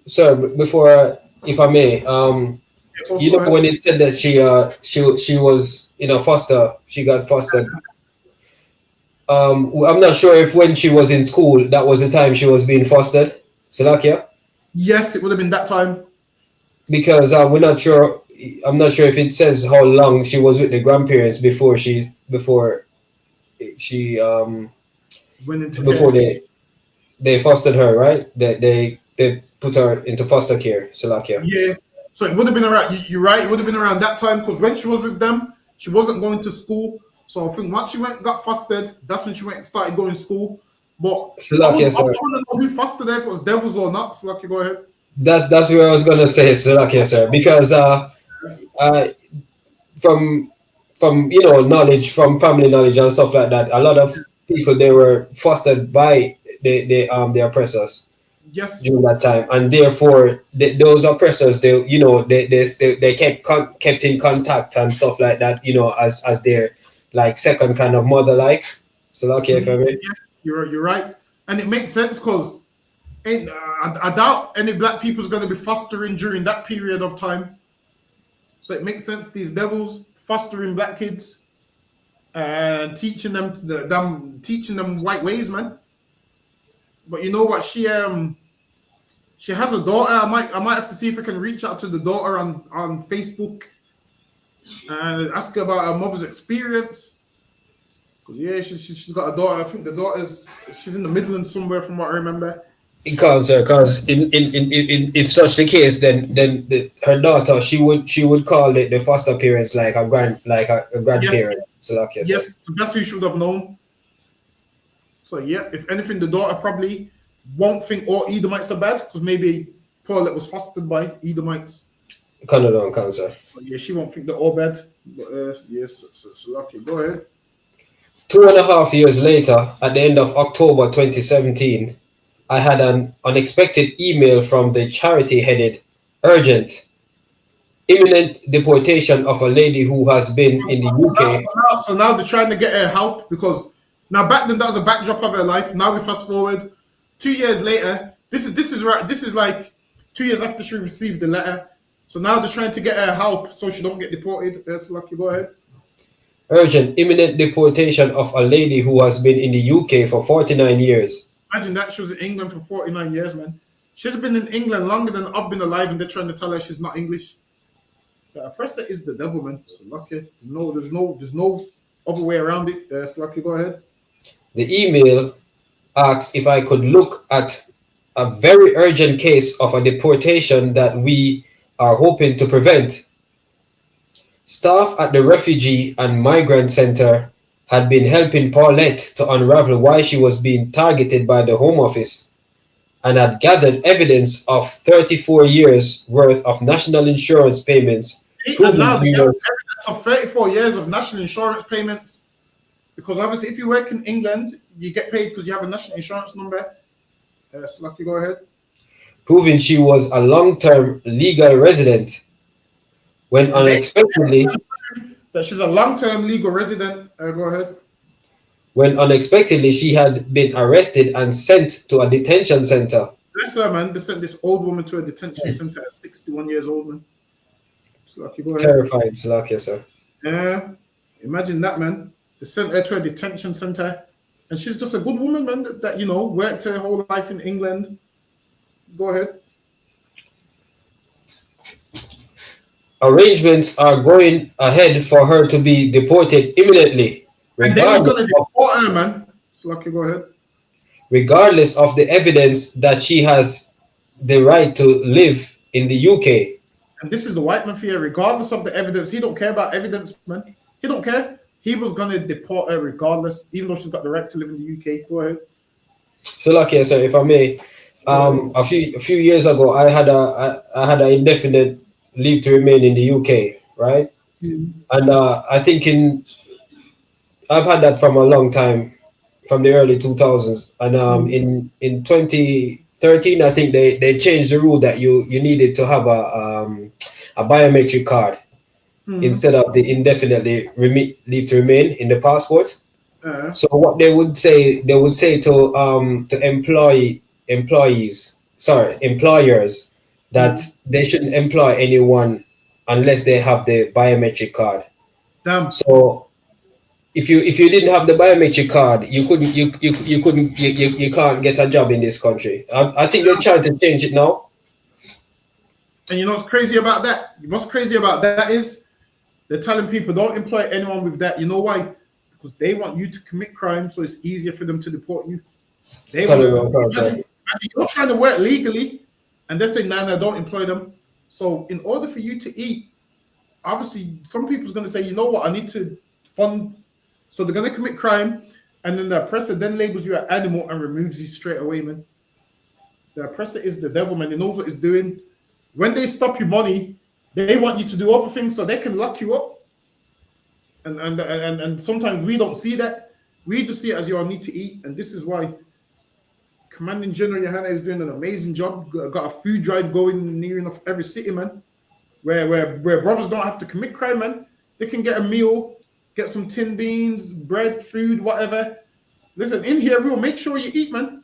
Sir, before, if I may, you know when it said that she was in a foster, she got fostered. I'm not sure if when she was in school, that was the time she was being fostered. Salakia?
Yes, it would have been that time.
Because we're not sure. I'm not sure if it says how long she was with the grandparents before she
Went into
before
care.
they fostered her, right? They put her into foster care. Salakia.
Yeah. So it would have been around. You're right. It would have been around that time, because when she was with them, she wasn't going to school. So I think once she got fostered, that's when she went and started going to school. But
Salakia,
I want to know who fostered her, if it was devils or not. Salakia, go ahead.
That's where I was gonna say, Salakia, sir, because from knowledge, from family knowledge and stuff like that, a lot of people, they were fostered by the oppressors
Yes.
during that time, and therefore those oppressors, they kept in contact and stuff like that, as their like second kind of mother, like. So okay, for me.
Yes, you're right, and it makes sense because I doubt any black people's going to be fostering during that period of time. So it makes sense these devils fostering black kids and teaching them white ways, man. But you know what? She has a daughter. I might have to see if I can reach out to the daughter on Facebook and ask her about her mother's experience. Cause yeah, she's got a daughter. I think she's in the Midlands somewhere, from what I remember.
Because if such the case, then her daughter, she would call it the foster parents like a grandparent.
Yes.
So okay, so.
Yes, that's who should have known. So yeah, if anything, the daughter probably won't think all Edomites are bad because maybe Paulette was fostered by Edomites.
Canada cancer.
So yeah, she won't think they're all bad. But yes, so okay, go ahead.
2.5 years later, at the end of October 2017, I had an unexpected email from the charity headed urgent, imminent deportation of a lady who has been in the UK.
So now they're trying to get her help because now back then that was a backdrop of her life. Now we fast forward 2 years later. This is right. This is like 2 years after she received the letter. So now they're trying to get her help so she don't get deported. Yes, Lucky, go ahead.
Urgent, imminent deportation of a lady who has been in the UK for 49 years.
Imagine that, she was in England for 49 years, man. She's been in England longer than I've been alive, and they're trying to tell her she's not English. The oppressor is the devil, man. So Lucky, there's no other way around it. Yes, Lucky, go ahead.
The email asks if I could look at a very urgent case of a deportation that we are hoping to prevent. Staff at the Refugee and Migrant Center had been helping Paulette to unravel why she was being targeted by the Home Office and had gathered evidence of 34 years worth of national insurance payments.
Now they have evidence of 34 years of national insurance payments, because obviously if you work in England, you get paid because you have a national insurance number. So Lucky, go ahead.
Proving she was a long-term legal resident when unexpectedly
that she's a long-term legal resident. Go ahead.
When unexpectedly she had been arrested and sent to a detention center.
Bless her, man. They sent this old woman to a detention center at 61 years old, man. Lucky, go ahead.
Terrifying, Lucky, sir.
Yeah, imagine that, man. They sent her to a detention center, and she's just a good woman, man. That worked her whole life in England. Go ahead.
Arrangements are going ahead for her to be deported imminently.
And they was going to deport her, man. So Lucky, go ahead.
Regardless of the evidence that she has the right to live in the UK.
And this is the white man for you. Regardless of the evidence, he don't care about evidence, man. He don't care. He was going to deport her regardless, even though she's got the right to live in the UK. Go ahead.
So Lucky, sir, if I may, a few years ago, I had an indefinite leave to remain in the UK, right? And I think I've had that from a long time, from the early 2000s. And in 2013, I think they changed the rule that you needed to have a biometric card instead of the indefinitely leave to remain in the passport. So what they would say to employers that they shouldn't employ anyone unless they have the biometric card.
Damn.
So if you didn't have the biometric card, you can't get a job in this country. I think they're trying to change it now.
And you know what's crazy about that? What's crazy about that is they're telling people don't employ anyone with that. You know why? Because they want you to commit crime, so it's easier for them to deport you. You're trying to work legally, and they say, no, don't employ them. So in order for you to eat, obviously, some people's going to say, you know what, I need to fund. So they're going to commit crime, and then the oppressor then labels you an animal and removes you straight away, man. The oppressor is the devil, man. He knows what he's doing. When they stop your money, they want you to do other things so they can lock you up. And sometimes we don't see that. We just see it as you need to eat, and this is why Commanding General Johanna is doing an amazing job. Got a food drive going near enough every city, man. Where brothers don't have to commit crime, man. They can get a meal, get some tin beans, bread, food, whatever. Listen, in here we'll make sure you eat, man.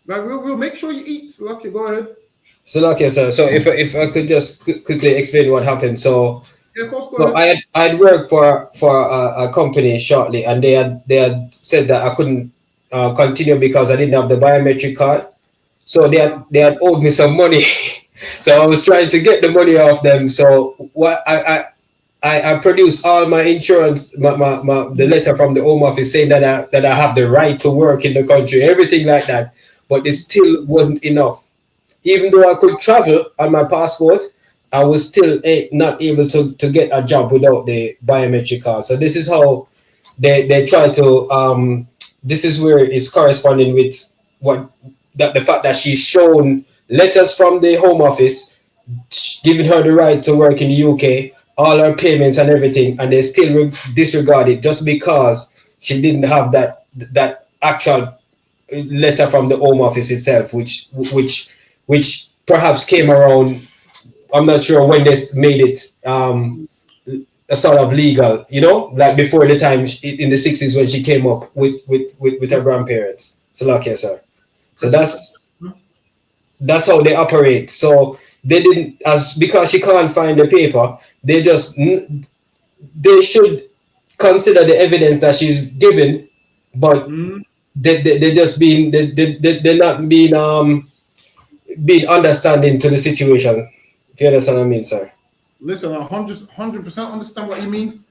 Like we'll make sure you eat. So, lucky, go ahead.
So okay, so if I could just quickly explain what happened. So
Yeah, of course, go
so
ahead.
I'd worked for a company shortly, and they had said that I couldn't continue because I didn't have the biometric card. So they had owed me some money. So I was trying to get the money off them. So what I produced all my insurance, the letter from the Home Office saying that I have the right to work in the country, everything like that. But it still wasn't enough. Even though I could travel on my passport, I was still not able to get a job without the biometric card. So this is how they try to. This is where it's corresponding with what the fact that she's shown letters from the Home Office giving her the right to work in the UK, all her payments and everything, and they still disregard it just because she didn't have that actual letter from the Home Office itself, which perhaps came around. I'm not sure when they made it a sort of legal, like before the time in the 60s when she came up with her grandparents. So okay, sir. So that's how they operate. So they didn't, because she can't find the paper, they should consider the evidence that she's given, but they're just they're not being understanding to the situation. If you understand what I mean, sir.
Listen, 100% understand what you mean.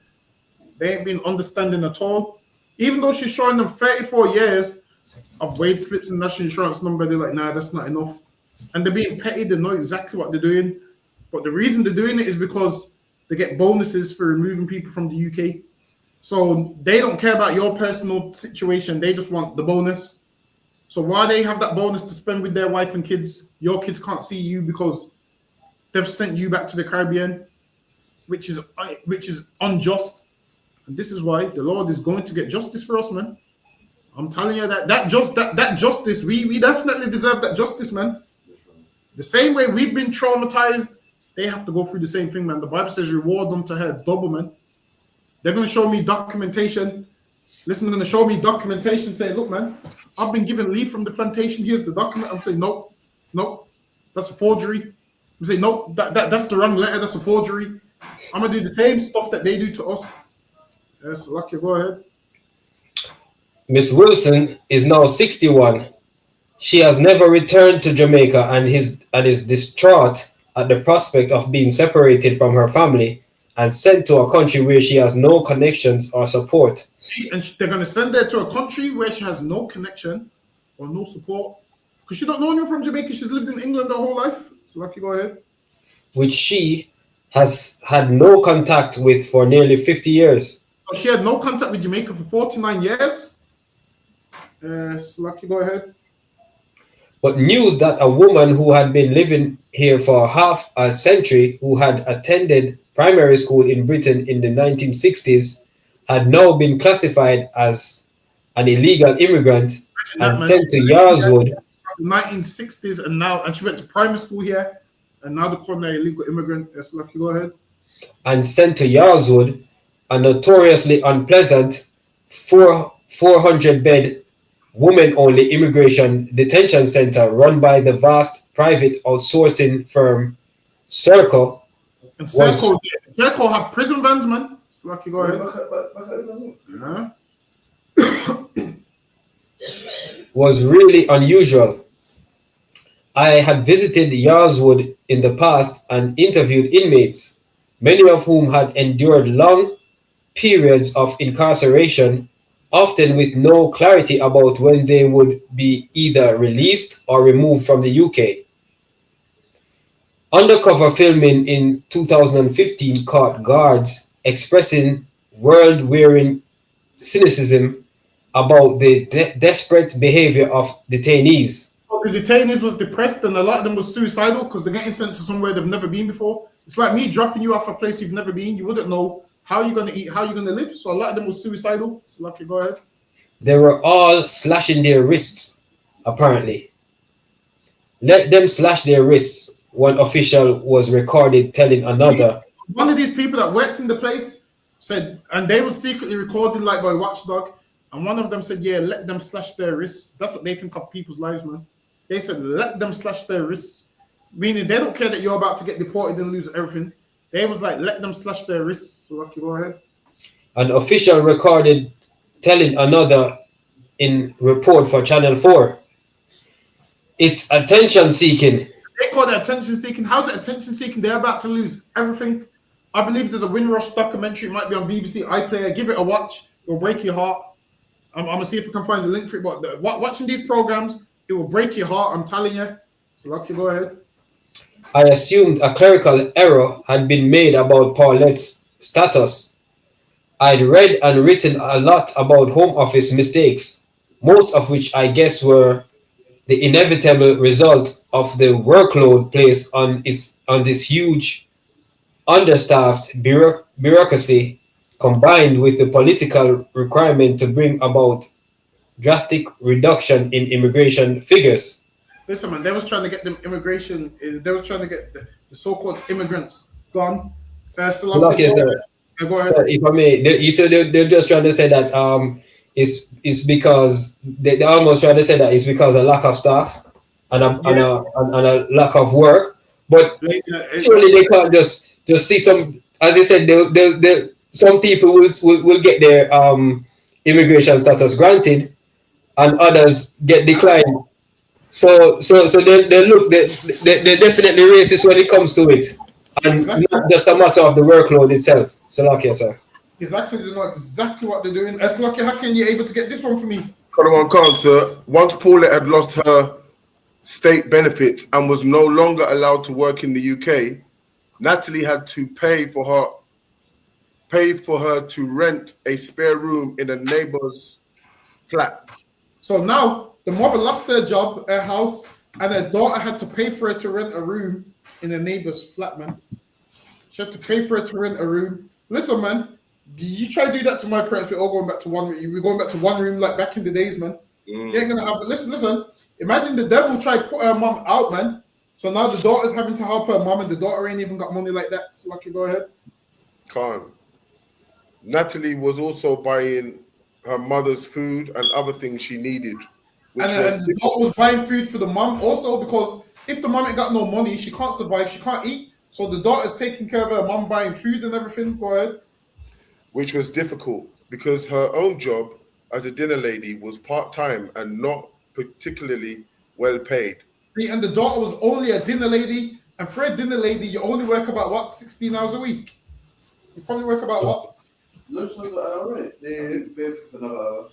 They ain't been understanding at all. Even though she's showing them 34 years of wage slips and national insurance number, they're like, nah, that's not enough. And they're being petty. They know exactly what they're doing. But the reason they're doing it is because they get bonuses for removing people from the UK. So they don't care about your personal situation. They just want the bonus. So while they have that bonus to spend with their wife and kids, your kids can't see you because they've sent you back to the Caribbean, which is unjust. And this is why the Lord is going to get justice for us, man. I'm telling you that justice, we definitely deserve that justice, man. The same way we've been traumatized, they have to go through the same thing, man. The Bible says reward them to her double, man. They're going to show me documentation. Listen, they're going to show me documentation saying, look, man, I've been given leave from the plantation. Here's the document. I'm saying, nope, that's a forgery. I'm saying, nope, that's the wrong letter. That's a forgery. I'm going to do the same stuff that they do to us. Yes, lucky, go ahead.
Miss Wilson is now 61. She has never returned to Jamaica and is distraught at the prospect of being separated from her family and sent to a country where she has no connections or support.
And they're going to send her to a country where she has no connection or no support. Because she don't know anyone from Jamaica. She's lived in England her whole life. So lucky, go ahead.
Which she has had no contact with for nearly 50 years.
So she had no contact with Jamaica for 49 years. So lucky, go ahead.
But news that a woman who had been living here for half a century, who had attended primary school in Britain in the 1960s, had now been classified as an illegal immigrant and sent to Yardswood.
1960s and she went to primary school here, and now they're calling her illegal immigrant. Yes, lucky, go ahead.
And sent to Yardswood, a notoriously unpleasant 400-bed women-only immigration detention center run by the vast private outsourcing firm Serco.
And Serco have prison vans, man. So lucky, go ahead.
Was really unusual. I had visited Yardswood in the past and interviewed inmates, many of whom had endured long periods of incarceration, often with no clarity about when they would be either released or removed from the UK. Undercover filming in 2015 caught guards expressing world-wearing cynicism about the desperate behavior of detainees.
The detainees was depressed, and a lot of them was suicidal because they're getting sent to somewhere they've never been before. It's like me dropping you off a place you've never been. You wouldn't know how you're going to eat, how you're going to live. So a lot of them was suicidal. So lucky, go ahead.
They were all slashing their wrists apparently. Let them slash their wrists, one official was recorded telling another.
One of these people that worked in the place said, and they were secretly recording like by Watchdog, and one of them said, yeah, let them slash their wrists. That's what they think of people's lives, man. They said, let them slash their wrists, meaning they don't care that you're about to get deported and lose everything. They was like, let them slash their wrists. So, Lucky, go ahead.
An official recorded telling another in report for Channel 4. It's attention seeking.
They call it attention seeking. How's it attention seeking? They're about to lose everything. I believe there's a Windrush documentary. It might be on BBC iPlayer. Give it a watch. It will break your heart. I'm going to see if I can find the link for it. But watching these programs, it will break your heart. I'm telling you. So, Lucky, go ahead.
I assumed a clerical error had been made about Paulette's status. I'd read and written a lot about Home Office mistakes, most of which I guess were the inevitable result of the workload placed on this huge, understaffed bureaucracy, combined with the political requirement to bring about drastic reduction in immigration figures.
Listen, man, they was trying to get them immigration. They was trying to get the so-called immigrants gone. Go ahead.
So if I may, they're just trying to say that it's because they're almost trying to say that it's because of lack of staff and a lack of work. But surely they can't just see some. As I said, some people will get their immigration status granted, and others get declined. So they look they're definitely racist when it comes to it, and not just a matter of the workload itself. So lucky, sir.
Exactly, they know exactly what they're doing. As lucky, how can you able to get this one for me?
One can't, sir. Once Paulette had lost her state benefits and was no longer allowed to work in the UK, Natalie had to pay for her to rent a spare room in a neighbor's flat.
So now the mother lost her job, her house, and her daughter had to pay for her to rent a room in a neighbor's flat, man. She had to pay for her to rent a room. Listen, man, you try to do that to my parents, we're all going back to one room. We're going back to one room like back in the days, man. You ain't gonna have. Listen. Imagine the devil tried to put her mom out, man. So now the daughter's having to help her mom, and the daughter ain't even got money like that. So lucky, go ahead.
Khan. Natalie was also buying her mother's food and other things she needed.
And the daughter was buying food for the mom also, because if the mom ain't got no money, she can't survive, she can't eat. So the daughter's taking care of her mom, buying food and everything. Go ahead.
Which was difficult because her own job as a dinner lady was part-time and not particularly well paid.
And the daughter was only a dinner lady, and for a dinner lady, you only work about what, 16 hours a week? You probably work about what?
No, it's not that right. Yeah, for another hour.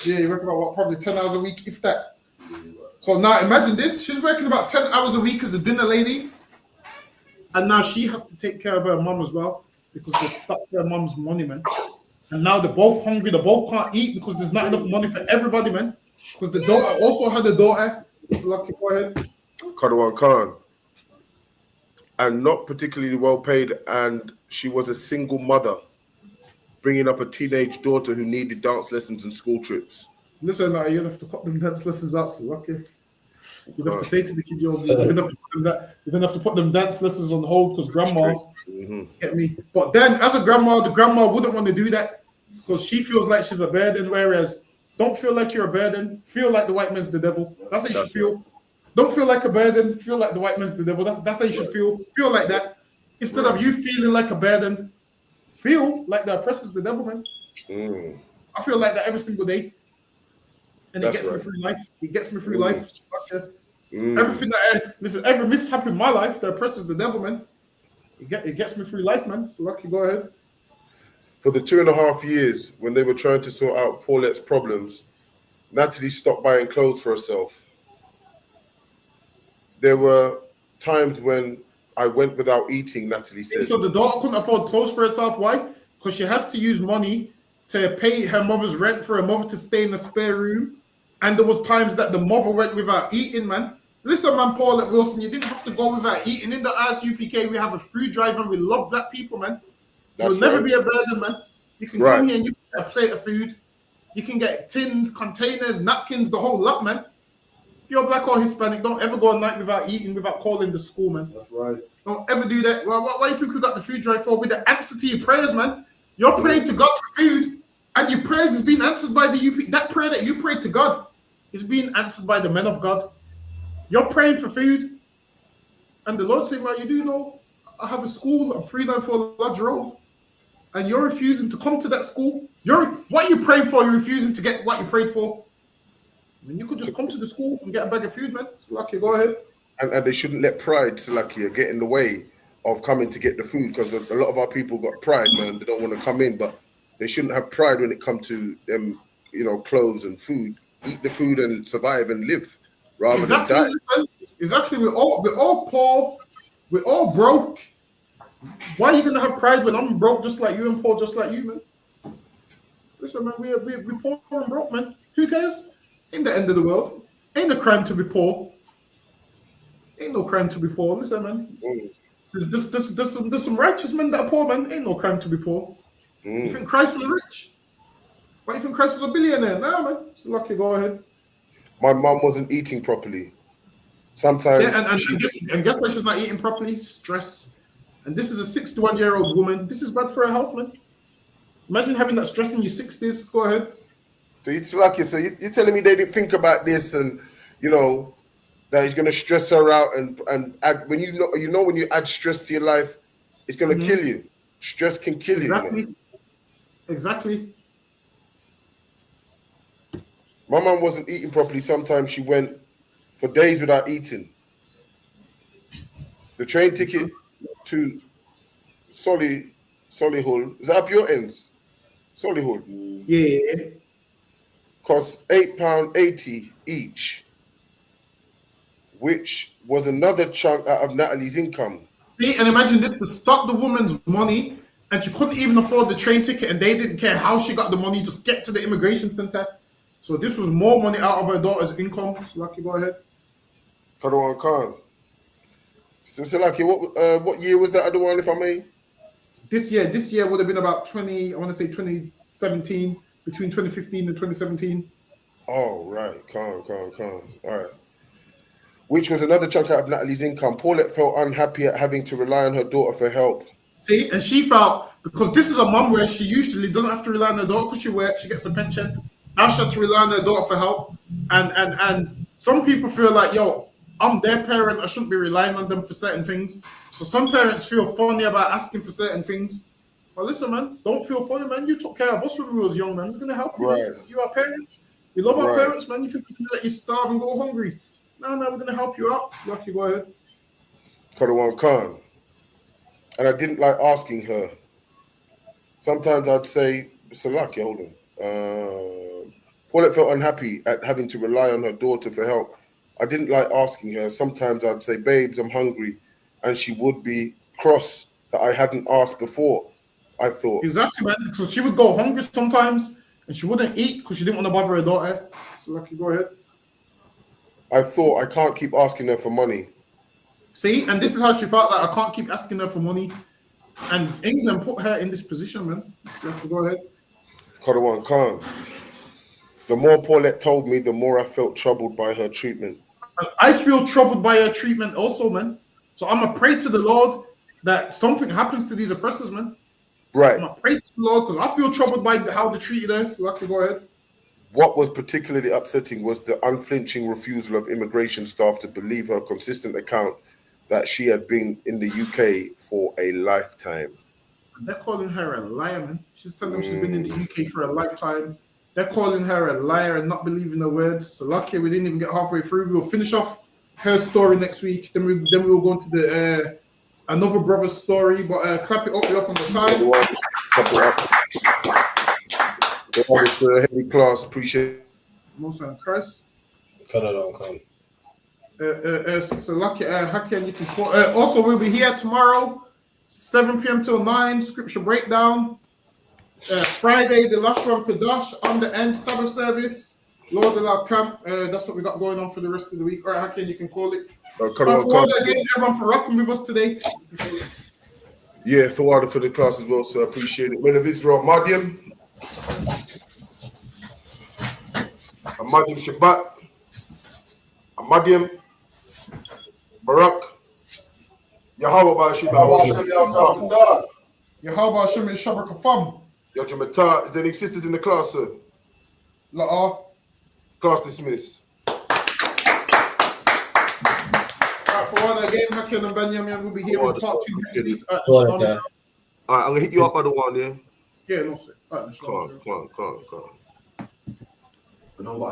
Yeah, you work about what, probably 10 hours a week, if that. So now imagine this, she's working about 10 hours a week as a dinner lady, and now she has to take care of her mom as well, because they stuck their mom's money, man. And now they're both hungry, they both can't eat because there's not enough money for everybody, man. Because the daughter also had a daughter. Lucky, go ahead.
Kadawan Khan. And not particularly well paid, and she was a single mother, bringing up a teenage daughter who needed dance lessons and school trips.
Listen, you're gonna have to cut them dance lessons out, so lucky. You're gonna have to say to the kid, you're gonna have to put them dance lessons on hold because grandma get me. But then, as a grandma, the grandma wouldn't want to do that because she feels like she's a burden. Whereas, don't feel like you're a burden. Feel like the white man's the devil. That's how you should feel. Don't feel like a burden. Feel like the white man's the devil. That's how you should feel. Feel like that instead of you feeling like a burden. Feel like the oppressor's the devil, man. I feel like that every single day. And it gets me through life. It gets me through life. Everything that every mishap in my life, the oppressor's the devil, man. It gets me through life, man. So lucky, go ahead.
For the 2.5 years when they were trying to sort out Paulette's problems, Natalie stopped buying clothes for herself. There were times when I went without eating, Natalie said.
So the daughter couldn't afford clothes for herself. Why? Because she has to use money to pay her mother's rent for her mother to stay in a spare room. And there was times that the mother went without eating, man. Listen, man, Paulette Wilson, you didn't have to go without eating. In the ISUPK, we have a food drive and we love black people, man. You'll never be a burden, man. You can come here and you get a plate of food You can get tins, containers, napkins, the whole lot, man. If you're black or Hispanic, don't ever go a night without eating, without calling the school, man.
That's right.
Don't ever do that. Well, why do you think we got the food drive for? With the answer to your prayers, man. You're praying to God for food, and your prayers is being answered by the UP. That prayer that you prayed to God is being answered by the men of God. You're praying for food, and the Lord saying, well, you do know, I have a school, I'm 394 Lodge Road, and you're refusing to come to that school. What are you praying for? You're refusing to get what you prayed for. I mean, you could just come to the school and get a bag of food, man. It's lucky, go ahead.
And they shouldn't let pride, Salakia, get in the way of coming to get the food, because a lot of our people got pride, man. They don't want to come in, but they shouldn't have pride when it comes to them, clothes and food. Eat the food and survive and live rather than die.
Exactly. We're all poor. We're all broke. Why are you gonna have pride when I'm broke just like you and poor just like you, man? Listen, man, we're poor and broke, man. Who cares? Ain't the end of the world. Ain't a crime to be poor. Ain't no crime to be poor. Listen, man. There's some righteous men that are poor, man. Ain't no crime to be poor. You think Christ was rich? Why do you think Christ was a billionaire? Nah, man. It's lucky. Go ahead.
My mum wasn't eating properly. Sometimes.
Yeah, and guess why she's not eating properly? Stress. And this is a 61-year-old woman. This is bad for her health, man. Imagine having that stress in your 60s. Go ahead.
So it's lucky. So you're telling me they didn't think about this, and that it's going to stress her out, and add, when when you add stress to your life, it's going to kill you. Stress can kill you.
Exactly.
My mum wasn't eating properly. Sometimes she went for days without eating. The train ticket to Solihull, is that up your ends? Solihull.
Yeah.
Cost £8.80 each, which was another chunk out of Natalie's income.
See, and imagine this, to stop the woman's money, and she couldn't even afford the train ticket, and they didn't care how she got the money, just get to the immigration center. So this was more money out of her daughter's income. So lucky, go ahead.
Kadawan Khan. So lucky, what year was that other one, if I may?
This year would have been about 2017, between 2015 and 2017.
Oh, right. Khan. All right. Which was another chunk out of Natalie's income. Paulette felt unhappy at having to rely on her daughter for help.
See, and she felt, because this is a mum where she usually doesn't have to rely on her daughter because she works, she gets a pension. Now she had to rely on her daughter for help. And some people feel like, yo, I'm their parent, I shouldn't be relying on them for certain things. So some parents feel funny about asking for certain things. But listen, man, don't feel funny, man. You took care of us when we was young, man. It's gonna help you.
Right.
You are parents. We love our parents, man. You think we're gonna let you starve and go hungry? No, we're gonna help you out. Lucky, go ahead.
Kadawan Khan. And I didn't like asking her. Sometimes I'd say, Salaki, hold on. Paulette felt unhappy at having to rely on her daughter for help. I didn't like asking her. Sometimes I'd say, babes, I'm hungry. And she would be cross that I hadn't asked before, I thought.
Exactly, man. So she would go hungry sometimes and she wouldn't eat because she didn't want to bother her daughter. So lucky, go ahead.
I thought I can't keep asking her for money.
See, and this is how she felt, like I can't keep asking her for money. And England put her in this position, man. So go ahead.
Kadawan Khan. The more Paulette told me, the more I felt troubled by her treatment.
I feel troubled by her treatment also, man. So I'm going to pray to the Lord that something happens to these oppressors, man.
Right.
I'm going to pray to the Lord because I feel troubled by how they treated us. So lucky, go ahead.
What was particularly upsetting was the unflinching refusal of immigration staff to believe her consistent account that she had been in the UK for a lifetime.
They're calling her a liar, man. She's telling them she's been in the UK for a lifetime. They're calling her a liar and not believing her words. So lucky we didn't even get halfway through. We'll finish off her story next week. Then we'll go into the another brother's story. But clap it up, you're up on the time.
Clap it up. It's a heavy class. Appreciate it.
Most and Christ.
Come.
So lucky, Haki, and you can call. Also, we'll be here tomorrow, 7 p.m. till 9. Scripture breakdown. Friday, the last one, Kadash on the end Sabbath service. Lord allow camp. That's what we got going on for the rest of the week. All right, Haki, you can call it. Everyone for rocking with us today.
Yeah, for the class as well. So I appreciate it. Men of Israel, Madian. Amadim Shabbat, Amadim, Barak, Yahweh Bashim,
Yahweh Hashem is Shabakafam.
Yajamata. Is there any sisters in the class, sir?
La'a.
Class dismissed.
Alright, for all that game, Hakim and Benjamin will be here with part 2 next week.
Alright, I'm gonna hit you up by the one, yeah?
Yeah, no, sir. Alright,
Come on.
You know what?